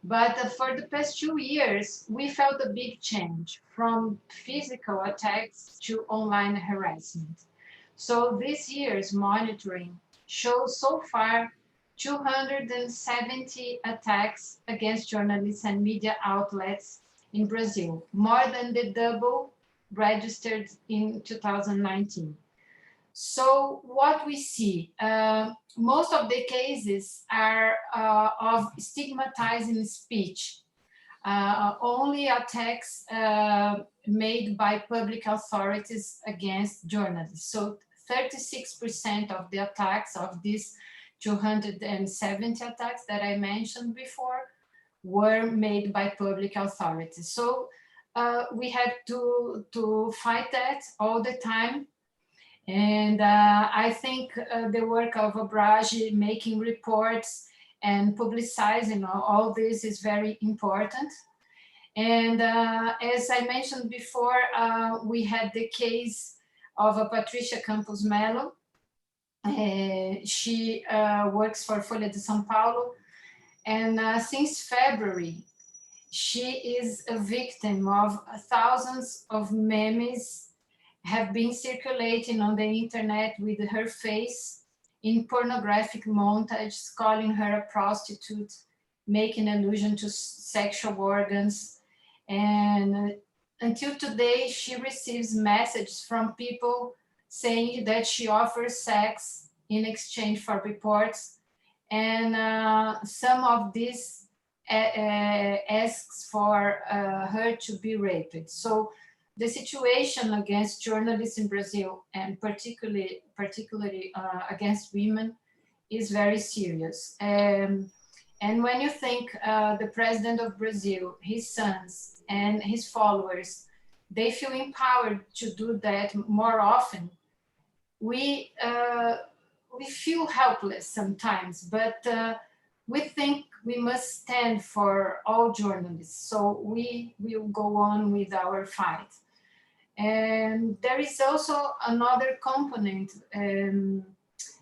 But for the past 2 years, we felt a big change from physical attacks to online harassment. So this year's monitoring shows so far 270 attacks against journalists and media outlets in Brazil, more than the double registered in 2019. So what we see, most of the cases are of stigmatizing speech, only attacks made by public authorities against journalists. So 36% of the attacks of these 270 attacks that I mentioned before were made by public authorities. So we have to fight that all the time. And I think the work of Abraji, making reports and publicizing all this is very important. And as I mentioned before, we had the case of Patricia Campos Melo. She works for Folha de São Paulo. And since February, she is a victim of thousands of memes have been circulating on the internet with her face in pornographic montages, calling her a prostitute, making allusion to sexual organs. And until today, she receives messages from people saying that she offers sex in exchange for reports. And some of these asks for her to be raped. So the situation against journalists in Brazil, and particularly against women, is very serious. And when you think the president of Brazil, his sons and his followers, they feel empowered to do that more often, we feel helpless sometimes, but we think we must stand for all journalists. So we will go on with our fight. And there is also another component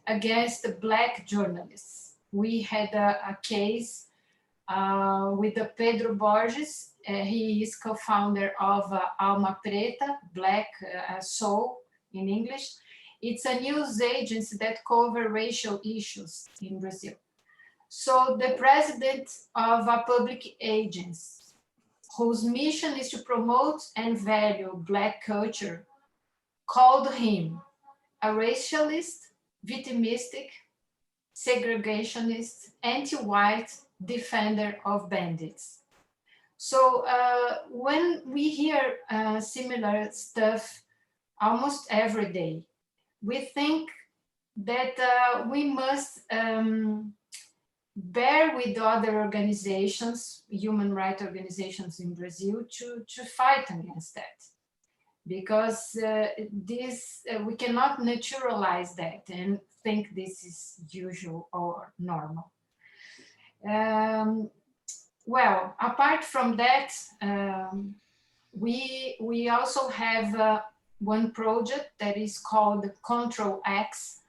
against the Black journalists. We had a case with Pedro Borges. He is co-founder of Alma Preta, Black Soul in English. It's a news agency that covers racial issues in Brazil. So the president of a public agency, whose mission is to promote and value Black culture, called him a racialist, victimistic, segregationist, anti-white defender of bandits. So when we hear similar stuff almost every day, we think that we must bear with other organizations, human rights organizations in Brazil, to fight against that. Because we cannot naturalize that and think this is usual or normal. Well, apart from that, we also have one project that is called Control X,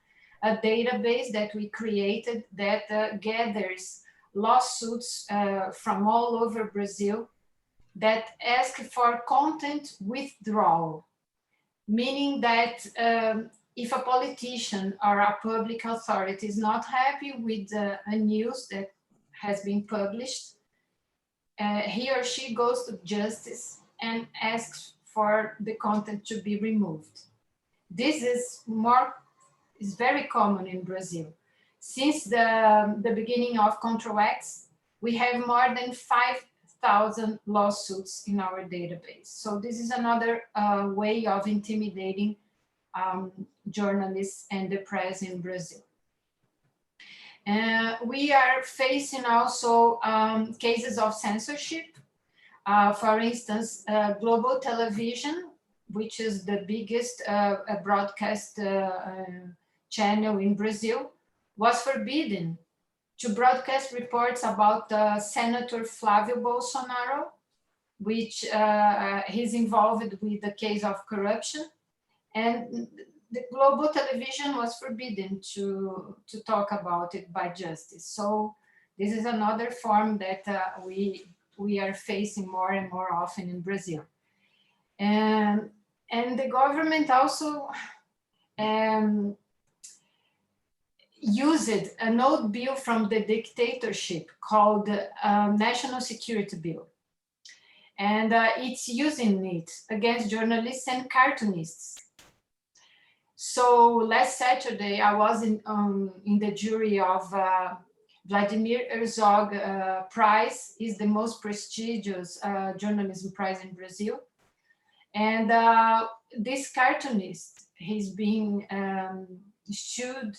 a database that we created that gathers lawsuits from all over Brazil that ask for content withdrawal, meaning that if a politician or a public authority is not happy with a news that has been published, he or she goes to justice and asks for the content to be removed. This is very common in Brazil. Since the beginning of Control X, we have more than 5,000 lawsuits in our database. So this is another way of intimidating journalists and the press in Brazil. We are facing also cases of censorship. For instance, Global Television, which is the biggest broadcast channel in Brazil, was forbidden to broadcast reports about Senator Flávio Bolsonaro, which he's involved with the case of corruption. And the Global Television was forbidden to talk about it by justice. So this is another form that we are facing more and more often in Brazil. And the government also used an old bill from the dictatorship called National Security Bill. And it's using it against journalists and cartoonists. So last Saturday, I was in the jury of Vladimir Herzog Prize. Is the most prestigious journalism prize in Brazil. And this cartoonist, he's being sued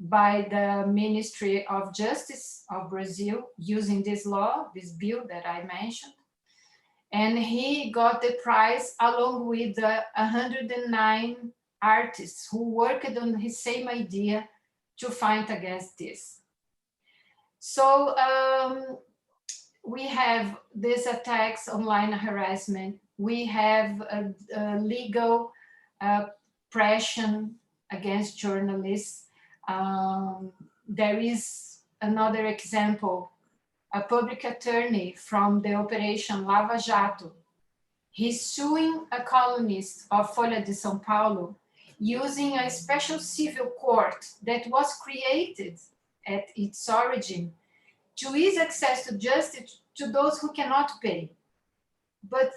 by the Ministry of Justice of Brazil using this law, this bill that I mentioned. And he got the prize along with 109 artists who worked on his same idea to fight against this. So we have these attacks, online harassment. We have legal pressure against journalists. There is another example, a public attorney from the Operation Lava Jato. He's suing a columnist of Folha de São Paulo using a special civil court that was created at its origin to ease access to justice to those who cannot pay. But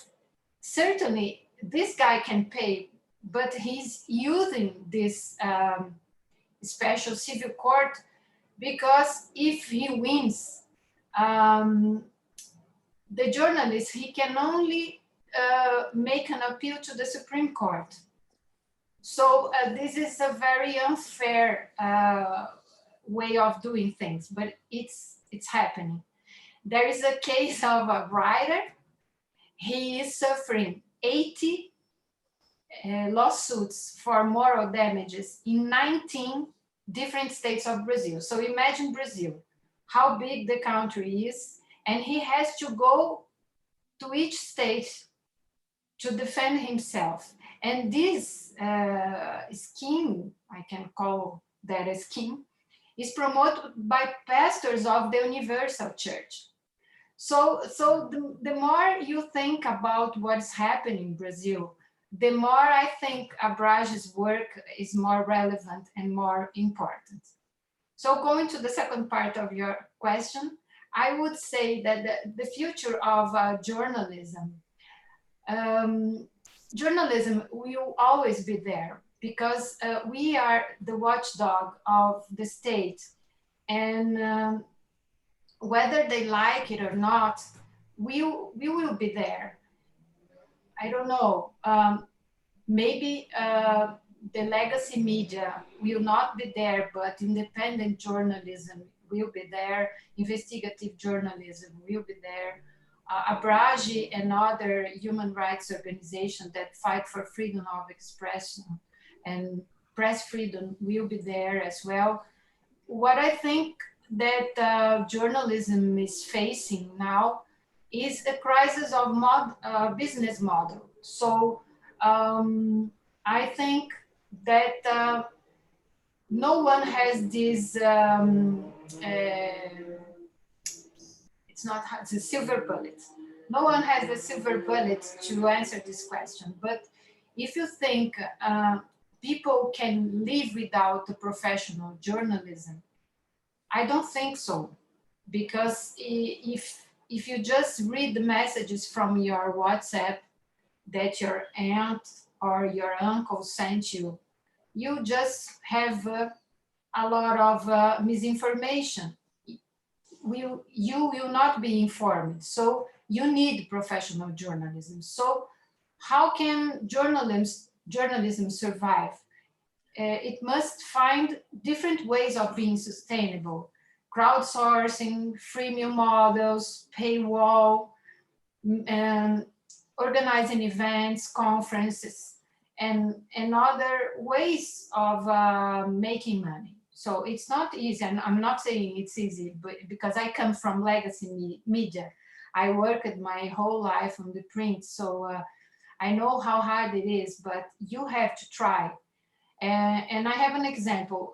certainly this guy can pay, but he's using this special civil court because if he wins, the journalist, he can only make an appeal to the Supreme Court. So this is a very unfair way of doing things, but it's happening. There is a case of a writer. He is suffering 80 lawsuits for moral damages in 19 different states of Brazil. So imagine Brazil, how big the country is, and he has to go to each state to defend himself. And this scheme, I can call that a scheme, is promoted by pastors of the Universal Church. So the more you think about what's happening in Brazil, the more I think Abrage's work is more relevant and more important. So going to the second part of your question, I would say that the future of journalism, journalism will always be there because we are the watchdog of the state. And whether they like it or not, we will be there. I don't know. Maybe the legacy media will not be there, but independent journalism will be there. Investigative journalism will be there. Abrage and other human rights organizations that fight for freedom of expression and press freedom will be there as well. What I think that journalism is facing now is a crisis of business model. So I think that no one has this, it's not the silver bullet. No one has the silver bullet to answer this question. But if you think people can live without the professional journalism, I don't think so. Because if you just read the messages from your WhatsApp that your aunt or your uncle sent you, you just have a lot of misinformation. You will not be informed. So you need professional journalism. So how can journalism survive? It must find different ways of being sustainable. Crowdsourcing, freemium models, paywall, and organizing events, conferences, and other ways of making money. So it's not easy, and I'm not saying it's easy, but because I come from legacy media. I worked my whole life on the print, so I know how hard it is, but you have to try. And I have an example.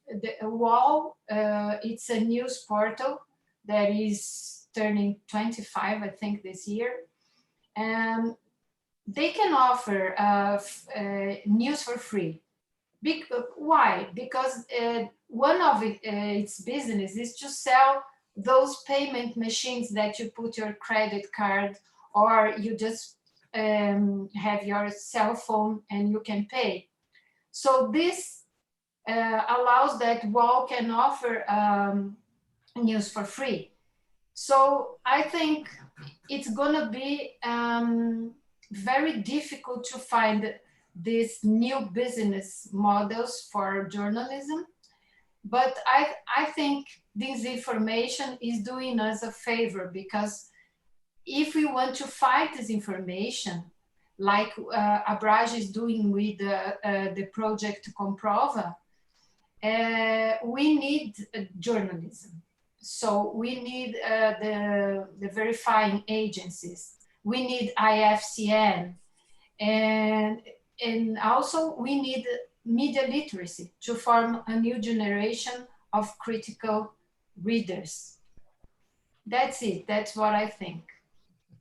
The Wall, it's a news portal that is turning 25, I think, this year. And they can offer news for free. Why? Because one of its business is to sell those payment machines that you put your credit card, or you just have your cell phone and you can pay. So this allows that Wall can offer news for free. So I think it's gonna be very difficult to find these new business models for journalism. But I think this information is doing us a favor, because if we want to fight this information, like Abrage is doing with the project Comprova, we need journalism. So we need the verifying agencies. We need IFCN. And also we need media literacy to form a new generation of critical readers. That's it. That's what I think.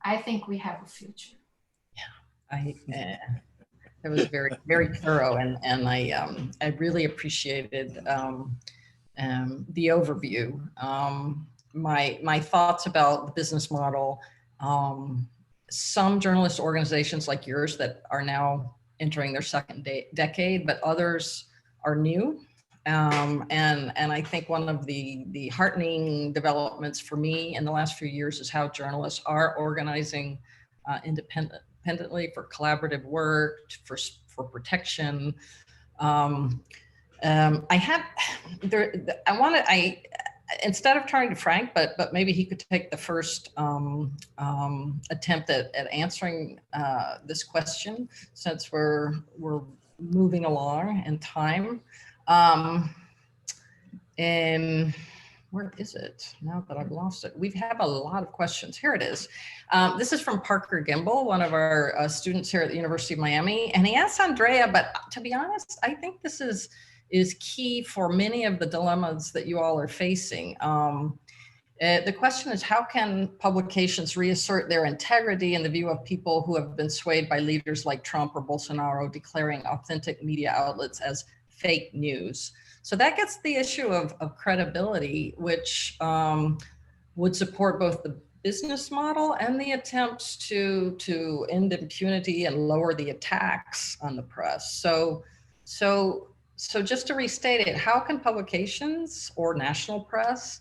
I think we have a future. Yeah, it was very, very thorough, and I really appreciated the overview. My thoughts about the business model. Some journalist organizations like yours that are now entering their second decade, but others are new. And I think one of the heartening developments for me in the last few years is how journalists are organizing independently for collaborative work, for protection. Instead of trying to Frank, but maybe he could take the first attempt at answering this question, since we're moving along in time. And where is it now that I've lost it? We have a lot of questions. Here it is. This is from Parker Gimbel, one of our students here at the University of Miami. And he asked Andrea, but to be honest, I think this is key for many of the dilemmas that you all are facing. The question is, how can publications reassert their integrity in the view of people who have been swayed by leaders like Trump or Bolsonaro declaring authentic media outlets as fake news? So that gets the issue of credibility, which would support both the business model and the attempts to end impunity and lower the attacks on the press. So just to restate it, how can publications or national press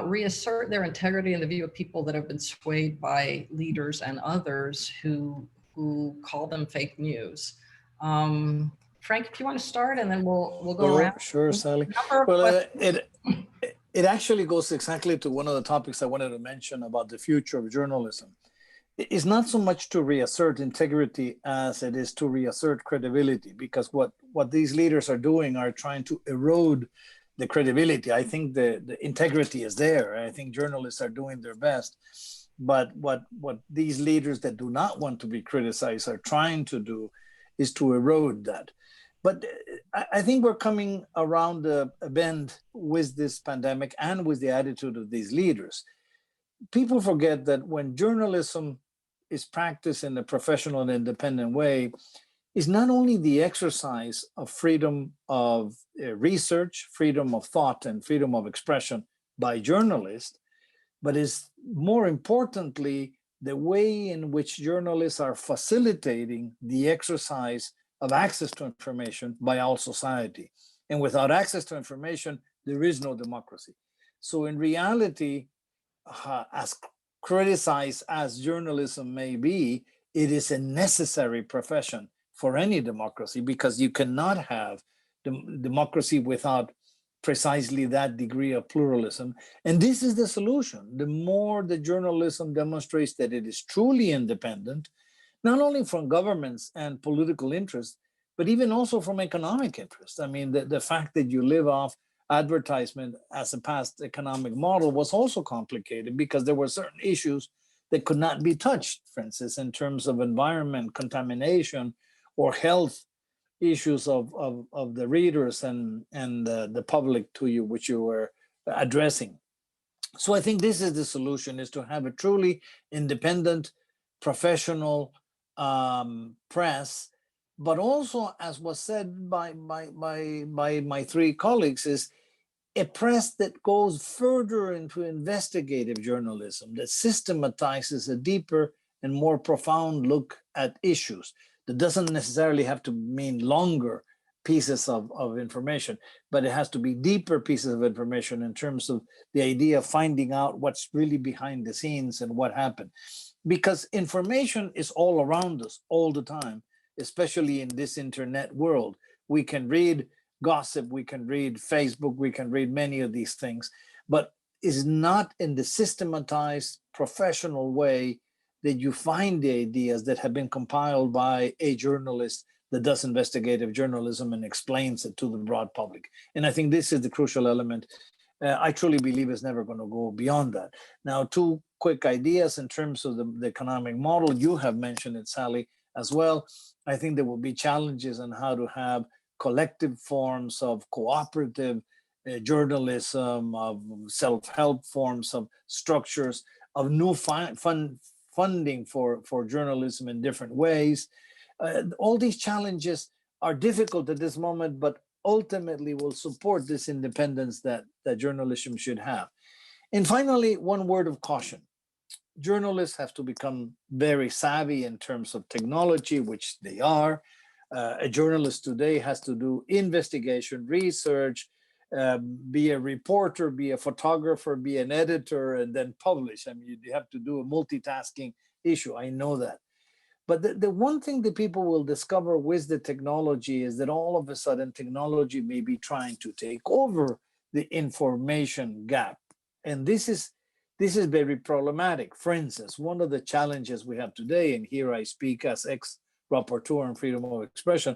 reassert their integrity in the view of people that have been swayed by leaders and others who call them fake news? Frank, if you want to start, and then we'll go around. Sure, Sally. Well, it actually goes exactly to one of the topics I wanted to mention about the future of journalism. It's not so much to reassert integrity as it is to reassert credibility, because what these leaders are doing are trying to erode the credibility. I think the integrity is there. I think journalists are doing their best. But what these leaders that do not want to be criticized are trying to do is to erode that. But I think we're coming around a bend with this pandemic and with the attitude of these leaders. People forget that when journalism is practiced in a professional and independent way, is not only the exercise of freedom of research, freedom of thought, and freedom of expression by journalists, but is more importantly, the way in which journalists are facilitating the exercise of access to information by all society. And without access to information, there is no democracy. So in reality, as criticized as journalism may be, it is a necessary profession for any democracy, because you cannot have democracy without precisely that degree of pluralism. And this is the solution. The more the journalism demonstrates that it is truly independent, not only from governments and political interests, but even also from economic interests. I mean, the fact that you live off advertisement as a past economic model was also complicated, because there were certain issues that could not be touched, for instance, in terms of environment, contamination, or health issues of the readers and the public to you, which you were addressing. So I think this is the solution, is to have a truly independent, professional press, but also, as was said by my three colleagues, is a press that goes further into investigative journalism, that systematizes a deeper and more profound look at issues. That doesn't necessarily have to mean longer pieces of information, but it has to be deeper pieces of information in terms of the idea of finding out what's really behind the scenes and what happened. Because information is all around us all the time, especially in this internet world. We can read gossip, we can read Facebook, we can read many of these things, but it's not in the systematized professional way that you find the ideas that have been compiled by a journalist that does investigative journalism and explains it to the broad public. And I think this is the crucial element. I truly believe it's never going to go beyond that. Now, two quick ideas in terms of the economic model. You have mentioned it, Sally, as well. I think there will be challenges on how to have collective forms of cooperative journalism, of self-help forms, of structures, of new funding for journalism in different ways. All these challenges are difficult at this moment, but ultimately will support this independence that journalism should have. And finally, one word of caution. Journalists have to become very savvy in terms of technology, which they are. A journalist today has to do investigation, research, be a reporter, be a photographer, be an editor, and then publish. I mean, you have to do a multitasking issue. I know that. But the one thing that people will discover with the technology is that all of a sudden technology may be trying to take over the information gap. And this is very problematic. For instance, one of the challenges we have today, and here I speak as ex-rapporteur on freedom of expression,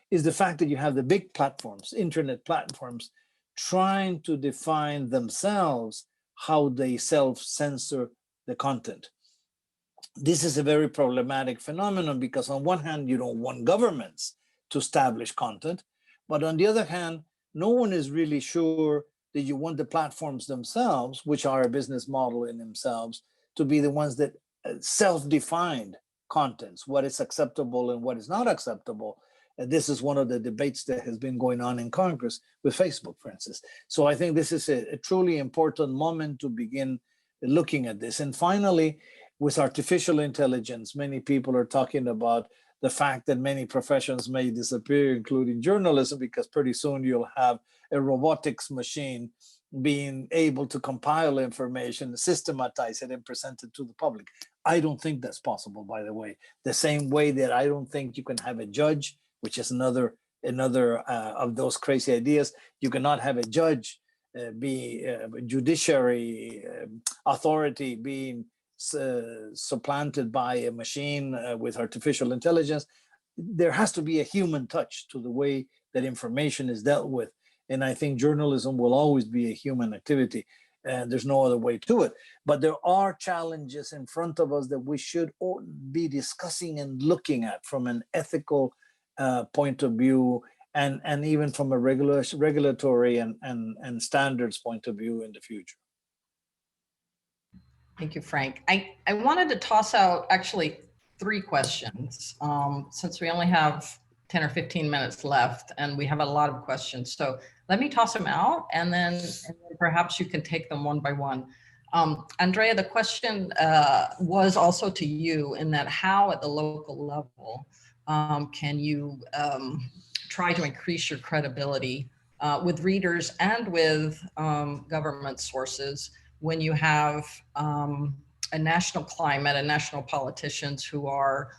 is the fact that you have the big platforms, internet platforms, trying to define themselves how they self-censor the content. This is a very problematic phenomenon, because on one hand, you don't want governments to establish content, but on the other hand, no one is really sure that you want the platforms themselves, which are a business model in themselves, to be the ones that self-defined contents, what is acceptable and what is not acceptable. And this is one of the debates that has been going on in Congress with Facebook, for instance. So I think this is a truly important moment to begin looking at this. And finally, with artificial intelligence, many people are talking about the fact that many professions may disappear, including journalism, because pretty soon you'll have a robotics machine being able to compile information, systematize it, and present it to the public. I don't think that's possible, by the way. The same way that I don't think you can have a judge, which is another of those crazy ideas. You cannot have a judge be judiciary authority being supplanted by a machine with artificial intelligence. There has to be a human touch to the way that information is dealt with. And I think journalism will always be a human activity, and there's no other way to it. But there are challenges in front of us that we should be discussing and looking at from an ethical point of view, and even from a regulatory and standards point of view in the future. Thank you, Frank. I wanted to toss out actually 3 questions since we only have 10 or 15 minutes left and we have a lot of questions. So let me toss them out and then perhaps you can take them one by one. Andrea, the question was also to you in that how at the local level can you try to increase your credibility with readers and with government sources when you have a national climate and national politicians who are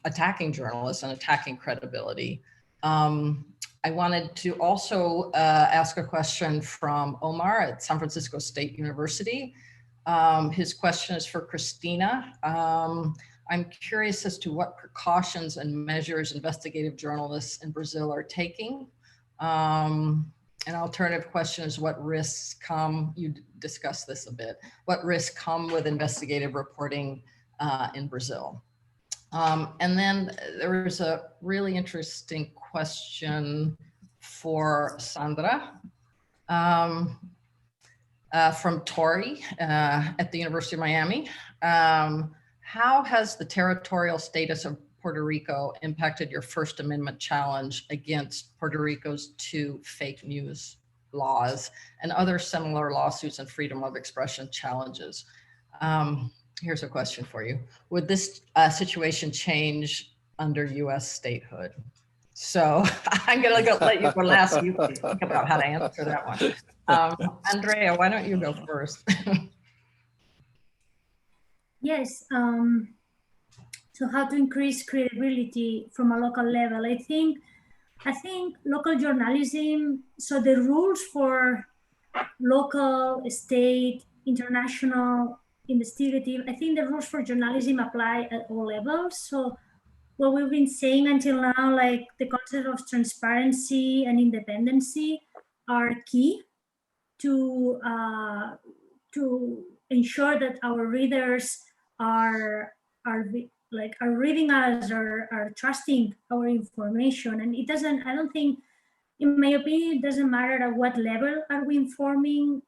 attacking journalists and attacking credibility. I wanted to also ask a question from Omar at San Francisco State University. His question is for Christina. I'm curious as to what precautions and measures investigative journalists in Brazil are taking. An alternative question is what risks come, you discussed this a bit, what risks come with investigative reporting in Brazil? And then there was a really interesting question for Sandra from Tori at the University of Miami. How has the territorial status of Puerto Rico impacted your First Amendment challenge against Puerto Rico's 2 fake news laws and other similar lawsuits and freedom of expression challenges? Here's a question for you. Would this situation change under US statehood? So I'm gonna let you go last. You think about how to answer that one. Andrea, why don't you go first? Yes. So how to increase credibility from a local level? I think local journalism, so the rules for local, state, international, investigative, I think the rules for journalism apply at all levels. So what we've been saying until now, like the concept of transparency and independency are key to ensure that our readers are reading us, or are trusting our information. And it doesn't, I don't think, in my opinion, it doesn't matter at what level are we informing,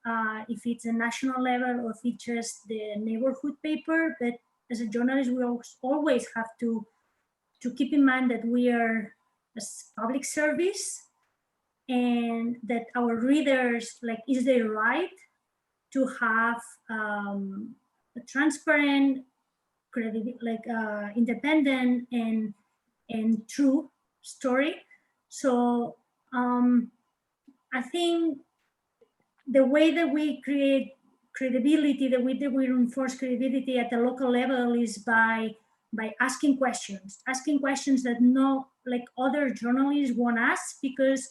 if it's a national level or if it's just the neighborhood paper. But as a journalist, we always have to keep in mind that we are a public service and that our readers, like, is their right to have a transparent, independent and true story. So I think the way that we create credibility, the way that we reinforce credibility at the local level is by asking questions that other journalists won't ask, because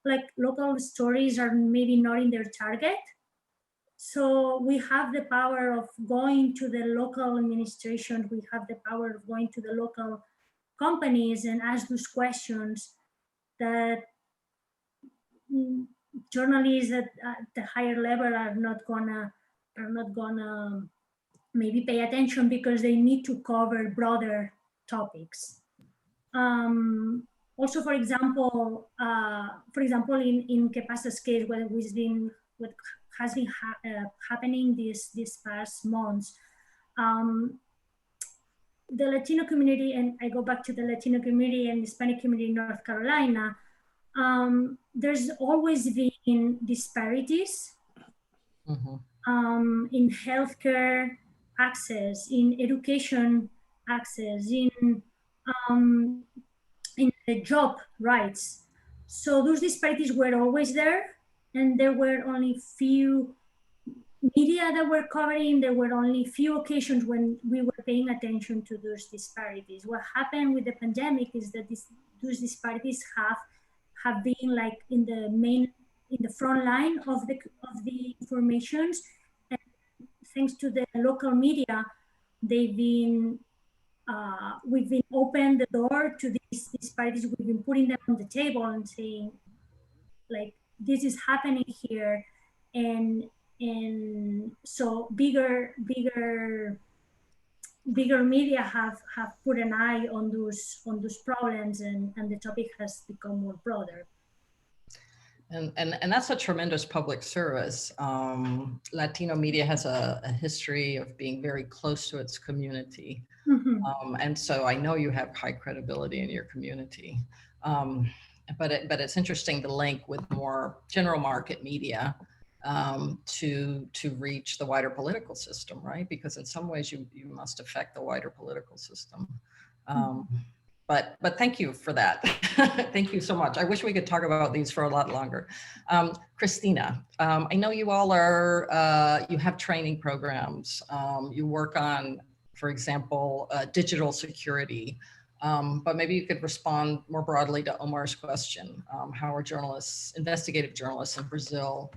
like local stories are maybe not in their target. So we have the power of going to the local administration, we have the power of going to the local companies and ask those questions that journalists at the higher level are not gonna maybe pay attention, because they need to cover broader topics. Also, for example, in Kepasa's case, what has been happening these past months, the Latino community, and I go back to the Latino community and Hispanic community in North Carolina, there's always been disparities in healthcare access, in education access, in the job rights. So those disparities were always there, and there were only few media that were covering. There were only few occasions when we were paying attention to those disparities. What happened with the pandemic is that those disparities have been like in the front line of the informations, and thanks to the local media, they've been we've been opened the door to these disparities. We've been putting them on the table and saying, like, this is happening here, and so bigger media have put an eye on those problems, and the topic has become more broader. And that's a tremendous public service. Latino media has a history of being very close to its community. And so I know you have high credibility in your community. But it's interesting to link with more general market media to reach the wider political system, right? Because in some ways you must affect the wider political system. But thank you for that. Thank you so much. I wish we could talk about these for a lot longer. Christina, I know you all are, you have training programs. You work on, for example, digital security. But maybe you could respond more broadly to Omar's question. How are journalists, investigative journalists in Brazil,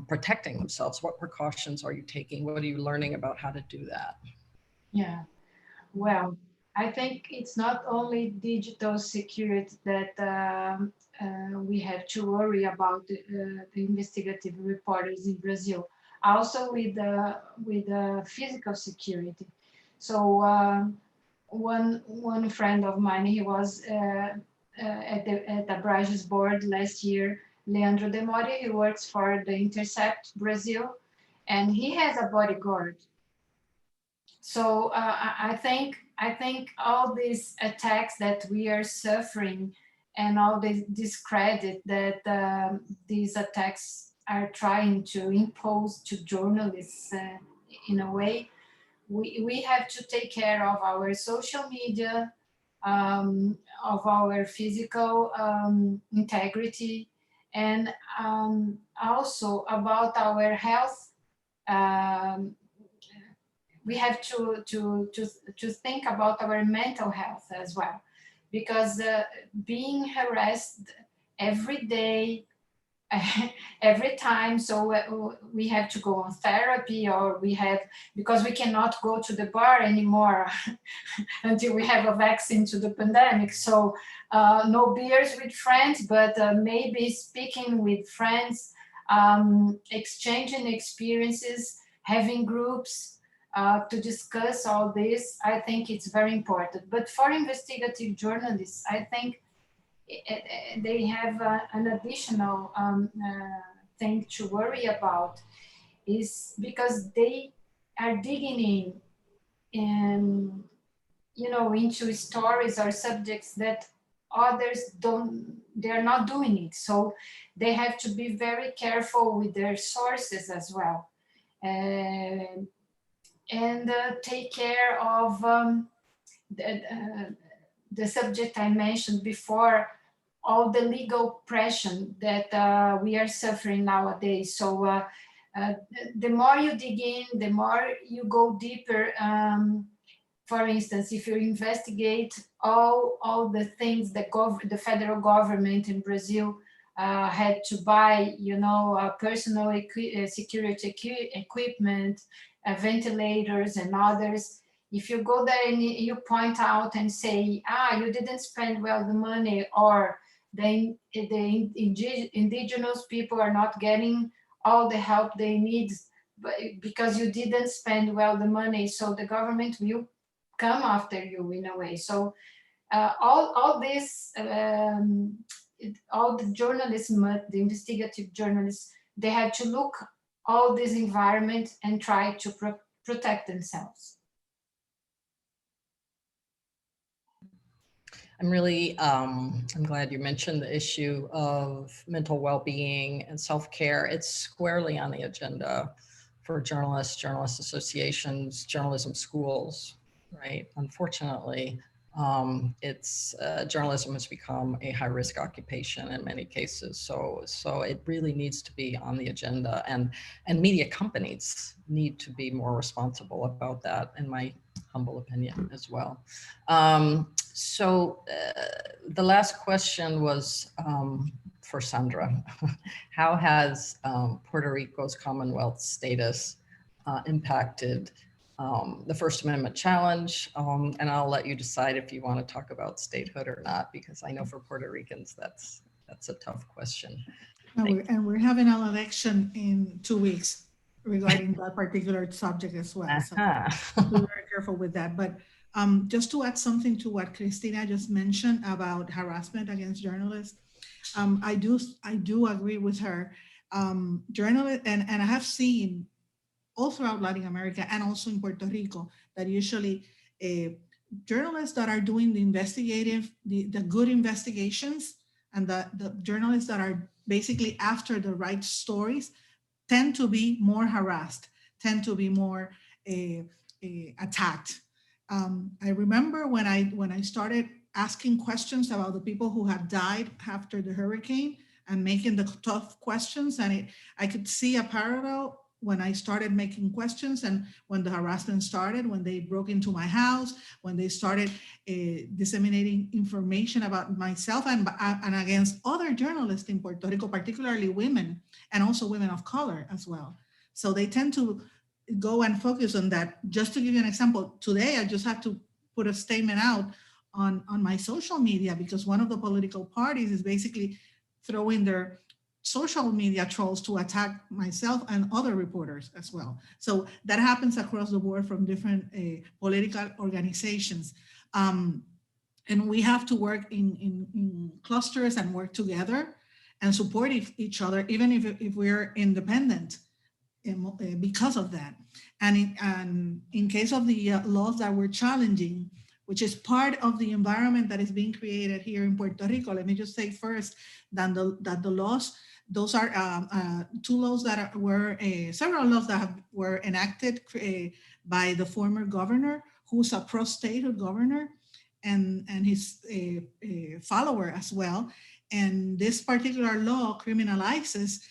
protecting themselves? What precautions are you taking? What are you learning about how to do that? Yeah, well, I think it's not only digital security that we have to worry about the investigative reporters in Brazil, also with physical security. So one friend of mine, he was at the Abrages board last year, Leandro De Moria, he works for the Intercept Brazil, and he has a bodyguard. So I think all these attacks that we are suffering and all this discredit that these attacks are trying to impose to journalists in a way, we have to take care of our social media, of our physical integrity, and also about our health. We have to think about our mental health as well, because being harassed every day, every time, so we have to go on therapy, or because we cannot go to the bar anymore until we have a vaccine to the pandemic. So no beers with friends, but maybe speaking with friends, exchanging experiences, having groups to discuss all this. I think it's very important. But for investigative journalists, I think they have an additional thing to worry about, is because they are digging in, into stories or subjects that others they're not doing it. So they have to be very careful with their sources as well. And take care of the subject I mentioned before, all the legal pressure that we are suffering nowadays. So the more you dig in, the more you go deeper. For instance, if you investigate all the things that the federal government in Brazil had to buy, personal security equipment, ventilators and others. If you go there and you point out and say, you didn't spend well the money, or the indigenous people are not getting all the help they need because you didn't spend well the money, so the government will come after you in a way. So all this, all the journalism, the investigative journalists, they had to look all this environment and try to protect themselves. I'm really, I'm glad you mentioned the issue of mental well-being and self-care. It's squarely on the agenda for journalists, journalist associations, journalism schools, right? Unfortunately, journalism has become a high-risk occupation in many cases. So it really needs to be on the agenda, and media companies need to be more responsible about that, in my humble opinion as well. The last question was for Sandra. How has Puerto Rico's Commonwealth status impacted the First Amendment challenge? And I'll let you decide if you want to talk about statehood or not, because I know for Puerto Ricans, that's a tough question. And we're having an election in 2 weeks regarding that particular subject as well. So be very careful with that. But just to add something to what Cristina just mentioned about harassment against journalists, I do agree with her. Journalists, and I have seen all throughout Latin America and also in Puerto Rico that usually journalists that are doing the good investigations, and the journalists that are basically after the right stories tend to be more harassed, tend to be more attacked. I remember when I started asking questions about the people who had died after the hurricane and making the tough questions, and I could see a parallel when I started making questions and when the harassment started, when they broke into my house, when they started disseminating information about myself and against other journalists in Puerto Rico, particularly women, and also women of color as well. So they tend to go and focus on that. Just to give you an example, today I just had to put a statement out on my social media because one of the political parties is basically throwing their social media trolls to attack myself and other reporters as well. So that happens across the board from different political organizations. And we have to work in clusters and work together and support each other, even if we're independent because of that. And in case of the laws that we're challenging, which is part of the environment that is being created here in Puerto Rico, let me just say first that the laws, those are two laws that were several laws that were enacted by the former governor, who's a pro-statehood governor, and his follower as well. And this particular law criminalizes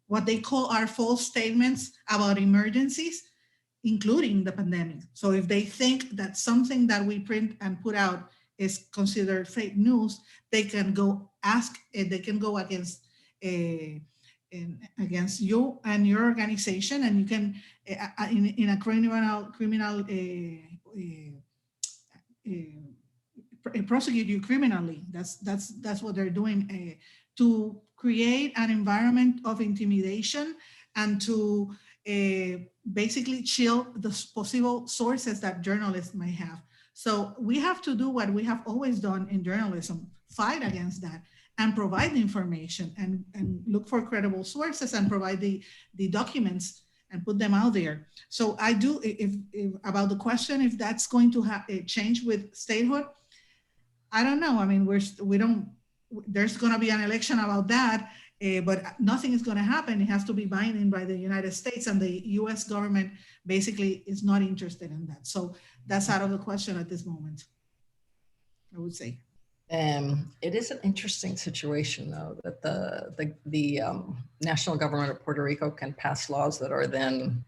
what they call are false statements about emergencies, including the pandemic. So if they think that something that we print and put out is considered fake news, they can go against against you and your organization, and you can in a criminal prosecute you criminally. That's what they're doing to create an environment of intimidation and to basically chill the possible sources that journalists may have. So we have to do what we have always done in journalism, fight against that and provide the information and look for credible sources and provide the documents and put them out there. So I do, if about the question, if that's going to change with statehood, I don't know. I mean, there's going to be an election about that, but nothing is going to happen. It has to be binding by the United States, and the US government basically is not interested in that. So that's out of the question at this moment, I would say. It is an interesting situation, though, that the national government of Puerto Rico can pass laws that are then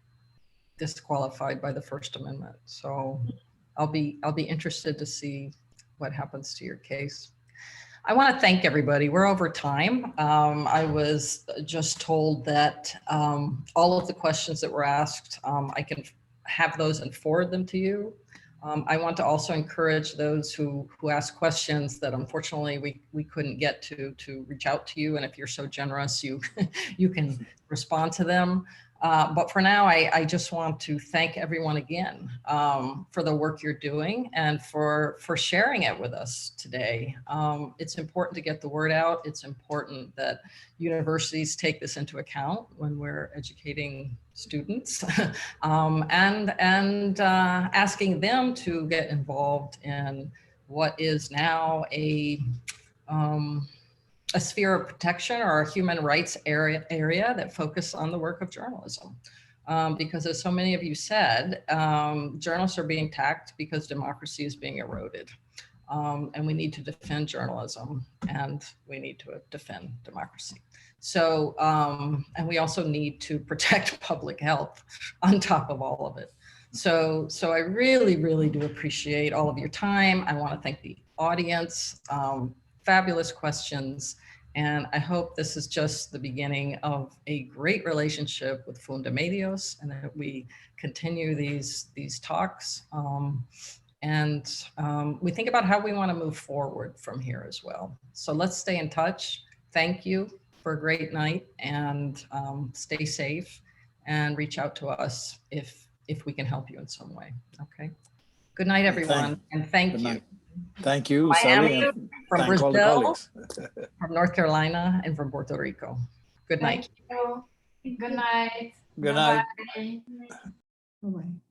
disqualified by the First Amendment. So I'll be interested to see what happens to your case. I want to thank everybody. We're over time. I was just told that all of the questions that were asked, I can have those and forward them to you. I want to also encourage those who ask questions that unfortunately we couldn't get to reach out to you. And if you're so generous, you can respond to them. But for now, I just want to thank everyone again for the work you're doing and for sharing it with us today. It's important to get the word out. It's important that universities take this into account when we're educating students and asking them to get involved in what is now a sphere of protection or a human rights area that focus on the work of journalism. Because as so many of you said, journalists are being attacked because democracy is being eroded. And we need to defend journalism and we need to defend democracy. So, and we also need to protect public health on top of all of it. So I really, really do appreciate all of your time. I want to thank the audience. Fabulous questions. And I hope this is just the beginning of a great relationship with Fundamedios and that we continue these talks. We think about how we want to move forward from here as well. So let's stay in touch. Thank you for a great night and stay safe and reach out to us if we can help you in some way. Okay. Good night, everyone. And thank you. Thank you, Miami, Sally, and from thank all the Brazil, colleagues. from North Carolina, and from Puerto Rico. Good night. Thank you. Good night. Good night. Bye-bye. Bye-bye.